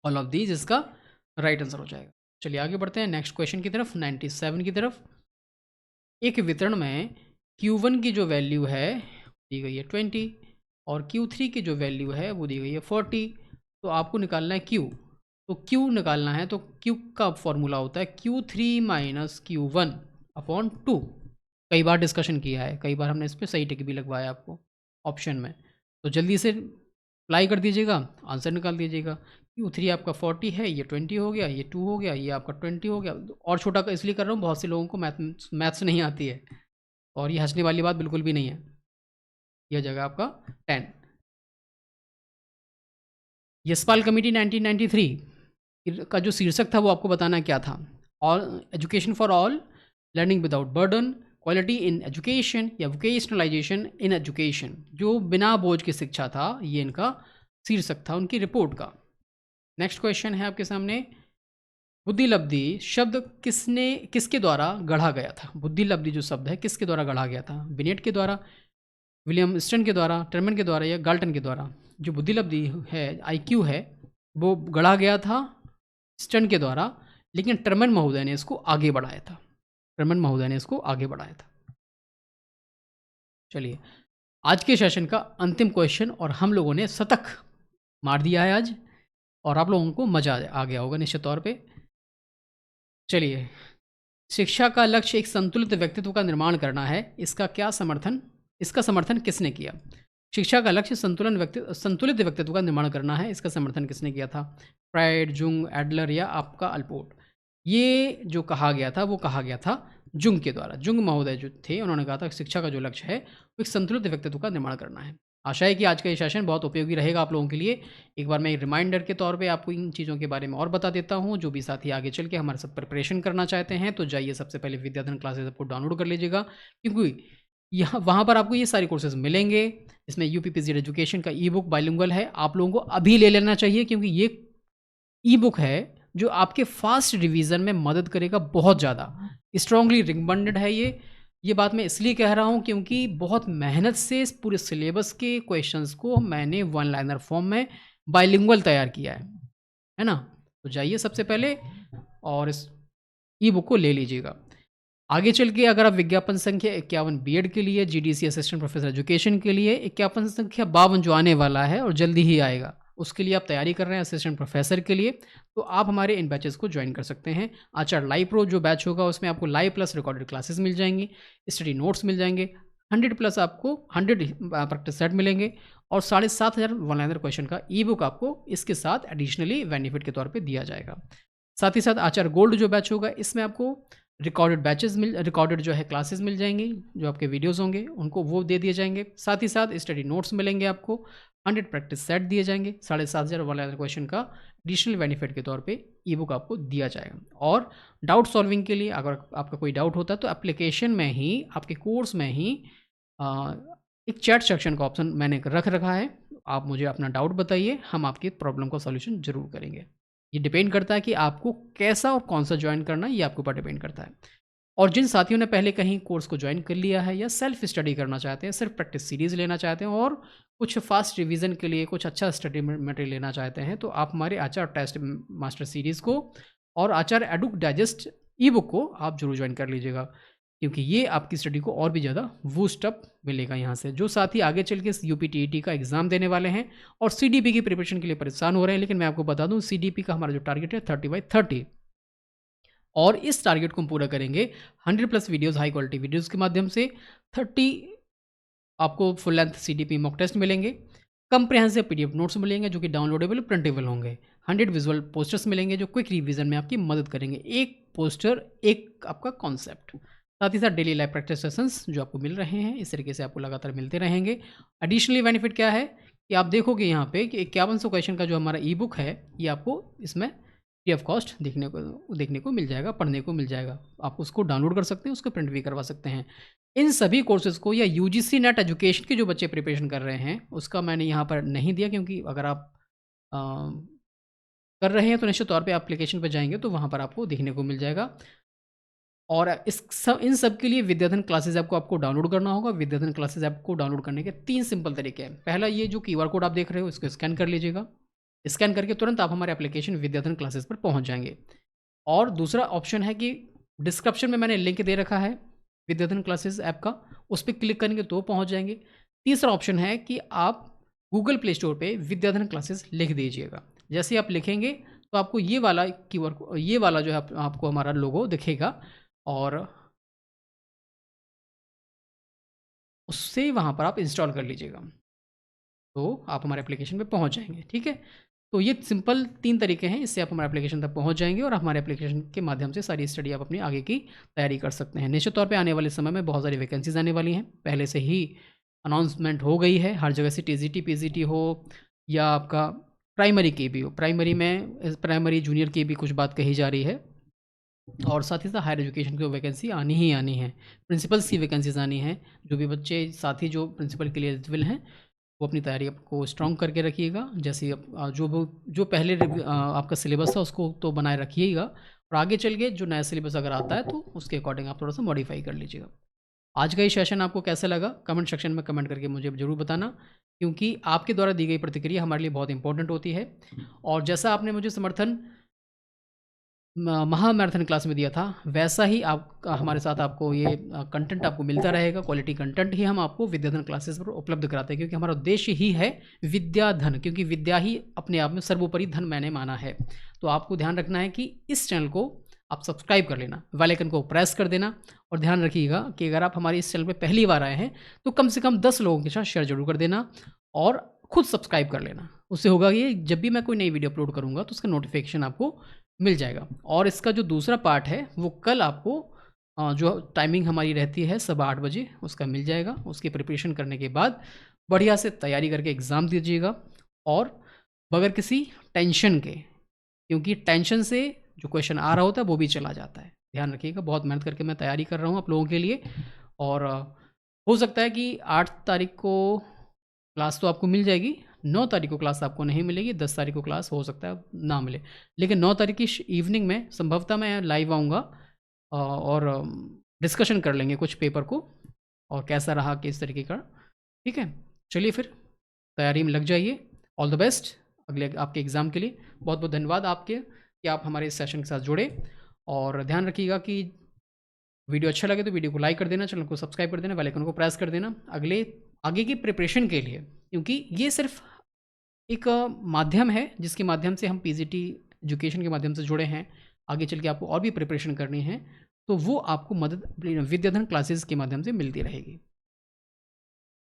ऑल ऑफ दीज इसका राइट आंसर हो जाएगा। चलिए आगे बढ़ते हैं नेक्स्ट क्वेश्चन की तरफ, 97 की तरफ। एक वितरण में Q1 की जो वैल्यू है दी गई है 20, और Q3 की जो वैल्यू है वो दी गई है 40। तो आपको निकालना है Q। तो Q निकालना है, तो Q का फॉर्मूला होता है Q3 माइनस Q1 अपॉन 2। कई बार डिस्कशन किया है, कई बार हमने इस पर सही टिक भी लगवाया आपको ऑप्शन में। तो जल्दी से अप्लाई कर दीजिएगा, आंसर निकाल दीजिएगा। Q3 आपका 40 है, ये 20 हो गया, ये 2 हो गया, ये आपका 20 हो गया। और छोटा इसलिए कर रहा हूँ, बहुत से लोगों को मैथ्स नहीं आती है, और ये हँसने वाली बात बिल्कुल भी नहीं है। यह जगह आपका 10। यशपाल कमेटी 1993 का जो शीर्षक था वो आपको बताना क्या था? All education for all, learning without burden, quality in education, या वोकेशनलाइजेशन इन एजुकेशन? जो बिना बोझ की शिक्षा था, ये इनका शीर्षक था उनकी रिपोर्ट का। नेक्स्ट क्वेश्चन है आपके सामने, बुद्धिलब्धि शब्द किसके द्वारा गढ़ा गया था? बुद्धिलब्धि जो शब्द है किसके द्वारा गढ़ा गया था? बिनेट के द्वारा, विलियम स्टन के द्वारा, टर्मन के द्वारा, या गाल्टन के द्वारा? जो बुद्धिलब्धि है, आईक्यू है, वो गढ़ा गया था स्टन के द्वारा, लेकिन टर्मन महोदय ने इसको आगे बढ़ाया था। टर्मन महोदय ने इसको आगे बढ़ाया था। चलिए आज के सेशन का अंतिम क्वेश्चन और हम लोगों ने शतक मार दिया है आज और आप लोगों को मज़ा आ गया होगा निश्चित तौर पे। चलिए, शिक्षा का लक्ष्य एक संतुलित व्यक्तित्व का निर्माण करना है। इसका समर्थन किसने किया? शिक्षा का लक्ष्य संतुलित व्यक्तित्व का निर्माण करना है, इसका समर्थन किसने किया था? फ्रायड, जुंग, एडलर या आपका अल्पोर्ट? ये जो कहा गया था, वो कहा गया था जुंग के द्वारा। जुंग महोदय जो थे, उन्होंने कहा था कि शिक्षा का जो लक्ष्य है, वो एक संतुलित व्यक्तित्व का निर्माण करना है। आशा है कि आज का ये सेशन बहुत उपयोगी रहेगा आप लोगों के लिए। एक बार मैं एक रिमाइंडर के तौर पे आपको इन चीज़ों के बारे में और बता देता हूँ। जो भी साथी आगे चल के हमारे साथ प्रिपरेशन करना चाहते हैं, तो जाइए सबसे पहले विद्याधन क्लासेस ऐप को डाउनलोड कर लीजिएगा, क्योंकि यहाँ वहाँ पर आपको ये सारे कोर्सेज़ मिलेंगे। इसमें यूपी पीजीटी एजुकेशन का ई बुक बाइलिंगुअल है, आप लोगों को अभी ले लेना चाहिए, क्योंकि ये ई बुक है जो आपके फास्ट रिवीजन में मदद करेगा बहुत ज़्यादा। स्ट्रांगली रिकमेंडेड है ये बात मैं इसलिए कह रहा हूँ क्योंकि बहुत मेहनत से इस पूरे सिलेबस के क्वेश्चंस को मैंने वन लाइनर फॉर्म में बाइलिंगुअल तैयार किया है ना? तो जाइए सबसे पहले और इस ई बुक को ले लीजिएगा। आगे चल के अगर आप विज्ञापन संख्या 51 बीएड के लिए, जीडीसी असिस्टेंट प्रोफेसर एजुकेशन के लिए, विज्ञापन संख्या 52 जो आने वाला है और जल्दी ही आएगा, उसके लिए आप तैयारी कर रहे हैं असिस्टेंट प्रोफेसर के लिए, तो आप हमारे इन बैचेस को ज्वाइन कर सकते हैं। आचार लाइव प्रो जो बैच होगा, उसमें आपको लाइव प्लस रिकॉर्डेड क्लासेस मिल जाएंगी, स्टडी नोट्स मिल जाएंगे, 100 प्लस आपको 100 प्रैक्टिस सेट मिलेंगे और 7,500 वन लाइनर क्वेश्चन का ई बुक आपको इसके साथ एडिशनली बेनिफिट के तौर पर दिया जाएगा। साथ ही साथ आचार गोल्ड जो बैच होगा, इसमें आपको रिकॉर्डेड जो है क्लासेस मिल जाएंगी, जो आपके वीडियोस होंगे उनको वो दे दिए जाएंगे। साथ ही साथ स्टडी नोट्स मिलेंगे आपको, 100 प्रैक्टिस सेट दिए जाएंगे, 7,500 वाला क्वेश्चन का एडिशनल बेनिफिट के तौर पे ई बुक आपको दिया जाएगा। और डाउट सॉल्विंग के लिए अगर आपका कोई डाउट होता है तो एप्लीकेशन में ही, आपके कोर्स में ही एक चैट सेक्शन का ऑप्शन मैंने रख रखा है। आप मुझे अपना डाउट बताइए, हम आपकी प्रॉब्लम का सॉल्यूशन ज़रूर करेंगे। ये डिपेंड करता है कि आपको कैसा और कौन सा ज्वाइन करना है, ये आपके ऊपर डिपेंड करता है। और जिन साथियों ने पहले कहीं कोर्स को ज्वाइन कर लिया है या सेल्फ स्टडी करना चाहते हैं, सिर्फ प्रैक्टिस सीरीज़ लेना चाहते हैं और कुछ फास्ट रिवीजन के लिए कुछ अच्छा स्टडी मटेरियल लेना चाहते हैं, तो आप हमारे आचार टेस्ट मास्टर सीरीज़ को और आचार एडुक डाइजेस्ट ई बुक को आप जरूर ज्वाइन कर लीजिएगा, क्योंकि ये आपकी स्टडी को और भी ज़्यादा बूस्ट अप मिलेगा यहाँ से। जो साथी आगे चल के यूपी टीईटी का एग्ज़ाम देने वाले हैं और सीडीपी की प्रिपरेशन के लिए परेशान हो रहे हैं, लेकिन मैं आपको बता दूं सीडीपी का हमारा जो टारगेट है 30/30, और इस टारगेट को हम पूरा करेंगे 100 plus videos, high quality videos के माध्यम से। 30 आपको full length CDP mock test मिलेंगे, कंप्रिहेंसिव पीडीएफ नोट्स मिलेंगे जो कि डाउनलोडेबल प्रिंटेबल होंगे, 100 विजुअल पोस्टर्स मिलेंगे जो क्विक रिवीजन में आपकी मदद करेंगे, एक पोस्टर एक आपका कॉन्सेप्ट। साथ ही साथ डेली लाइफ प्रैक्टिस सेशंस जो आपको मिल रहे हैं, इस तरीके से आपको लगातार मिलते रहेंगे। एडिशनली बेनिफिट क्या है कि आप देखोगे यहाँ पे कि 5100 क्वेश्चन का जो हमारा ई बुक है, ये आपको इसमें फ्री ऑफ कॉस्ट देखने को मिल जाएगा, पढ़ने को मिल जाएगा। आप उसको डाउनलोड कर सकते हैं, उसको प्रिंट भी करवा सकते हैं। इन सभी कोर्सेज़ को या यूजीसी नेट एजुकेशन के जो बच्चे प्रिपरेशन कर रहे हैं, उसका मैंने यहाँ पर नहीं दिया, क्योंकि अगर आप कर रहे हैं तो निश्चित तौर पे एप्लीकेशन पर जाएंगे तो वहाँ पर आपको देखने को मिल जाएगा। और इन सब के लिए विद्याधन क्लासेस ऐप को आपको डाउनलोड करना होगा। विद्याधन क्लासेस ऐप को डाउनलोड करने के 3 सिंपल तरीके हैं। पहला, ये जो क्यूआर कोड आप देख रहे हो इसको स्कैन कर लीजिएगा। स्कैन करके तुरंत आप हमारे एप्लीकेशन विद्याधन क्लासेस पर पहुंच जाएंगे। और दूसरा ऑप्शन है कि डिस्क्रिप्शन में मैंने लिंक दे रखा है विद्याधन क्लासेस ऐप का, उस पर क्लिक करेंगे तो पहुंच जाएंगे। तीसरा ऑप्शन है कि आप गूगल प्ले स्टोर पे विद्याधन क्लासेस लिख दीजिएगा। जैसे आप लिखेंगे तो आपको ये वाला ये वाला जो है आपको हमारा लोगो दिखेगा और उससे वहाँ पर आप इंस्टॉल कर लीजिएगा, तो आप हमारे एप्लीकेशन पे पहुँच जाएंगे। ठीक है, तो ये सिंपल 3 तरीके हैं, इससे आप हमारे एप्लीकेशन तक पहुँच जाएंगे और हमारे एप्लीकेशन के माध्यम से सारी स्टडी आप अपनी आगे की तैयारी कर सकते हैं। निश्चित तौर पे आने वाले समय में बहुत सारी वैकेंसीज आने वाली हैं, पहले से ही अनाउंसमेंट हो गई है हर जगह से, टीजीटी पीजीटी हो या आपका प्राइमरी की भी हो, प्राइमरी जूनियर की भी कुछ बात कही जा रही है, और साथ ही साथ हायर एजुकेशन की वैकेंसी आनी ही आनी है, प्रिंसिपल्स की वैकेंसीज आनी है। जो भी बच्चे साथी जो प्रिंसिपल के लिए एलिजिबल हैं, वो अपनी तैयारी आपको स्ट्रॉन्ग करके रखिएगा। जैसे जो पहले आपका सिलेबस था उसको तो बनाए रखिएगा, और आगे चल के जो नया सिलेबस अगर आता है तो उसके अकॉर्डिंग आप थोड़ा सा मॉडिफाई कर लीजिएगा। आज का ये सेशन आपको कैसा लगा, कमेंट सेक्शन में कमेंट करके मुझे ज़रूर बताना, क्योंकि आपके द्वारा दी गई प्रतिक्रिया हमारे लिए बहुत इंपॉर्टेंट होती है। और जैसा आपने मुझे समर्थन महामैराथन क्लास में दिया था, वैसा ही आप हमारे साथ आपको ये कंटेंट आपको मिलता रहेगा। क्वालिटी कंटेंट ही हम आपको विद्याधन क्लासेस पर उपलब्ध कराते हैं, क्योंकि हमारा उद्देश्य ही है विद्याधन, क्योंकि विद्या ही अपने आप में सर्वोपरि धन मैंने माना है। तो आपको ध्यान रखना है कि इस चैनल को आप सब्सक्राइब कर लेना, बेल आइकन को प्रेस कर देना, और ध्यान रखिएगा कि अगर आप हमारे इस चैनल पे पहली बार आए हैं तो कम से कम 10 लोगों के साथ शेयर जरूर कर देना, और खुद सब्सक्राइब कर लेना। उससे होगा कि जब भी मैं कोई नई वीडियो अपलोड करूँगा तो उसका नोटिफिकेशन आपको मिल जाएगा। और इसका जो दूसरा पार्ट है वो कल आपको जो टाइमिंग हमारी रहती है 8:15 उसका मिल जाएगा। उसकी प्रिपरेशन करने के बाद बढ़िया से तैयारी करके एग्ज़ाम दीजिएगा, और बगैर किसी टेंशन के, क्योंकि टेंशन से जो क्वेश्चन आ रहा होता है वो भी चला जाता है। ध्यान रखिएगा, बहुत मेहनत करके मैं तैयारी कर रहा हूँ आप लोगों के लिए। और हो सकता है कि 8 तारीख को क्लास तो आपको मिल जाएगी, 9 तारीख को क्लास आपको नहीं मिलेगी, 10 तारीख को क्लास हो सकता है ना मिले। लेकिन 9 तारीख की इवनिंग में संभवतः मैं लाइव आऊँगा, और डिस्कशन कर लेंगे कुछ पेपर को, और कैसा रहा किस तरीके का। ठीक है, चलिए फिर तैयारी में लग जाइए। ऑल द बेस्ट अगले आपके एग्ज़ाम के लिए। बहुत बहुत धन्यवाद आपके कि आप हमारे इस सेशन के साथ जुड़े। और ध्यान रखिएगा कि वीडियो अच्छा लगे तो वीडियो को लाइक कर देना, चैनल को सब्सक्राइब कर देना, बेल आइकन को प्रेस कर देना आगे की प्रिपरेशन के लिए, क्योंकि ये सिर्फ एक माध्यम है जिसके माध्यम से हम पीजीटी एजुकेशन के माध्यम से जुड़े हैं। आगे चल के आपको और भी प्रिपरेशन करनी है तो वो आपको मदद विद्याधन क्लासेस के माध्यम से मिलती रहेगी।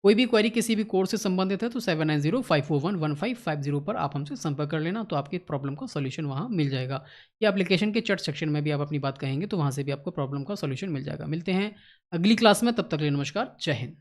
कोई भी क्वेरी किसी भी कोर्स से संबंधित है तो 7905411550 पर आप हमसे संपर्क कर लेना, तो आपकी प्रॉब्लम का सॉल्यूशन वहाँ मिल जाएगा। या एप्लीकेशन के चैट सेक्शन में भी आप अपनी बात कहेंगे तो वहाँ से भी आपको प्रॉब्लम का सॉल्यूशन मिल जाएगा। मिलते हैं अगली क्लास में, तब तक के लिए नमस्कार, जय हिंद।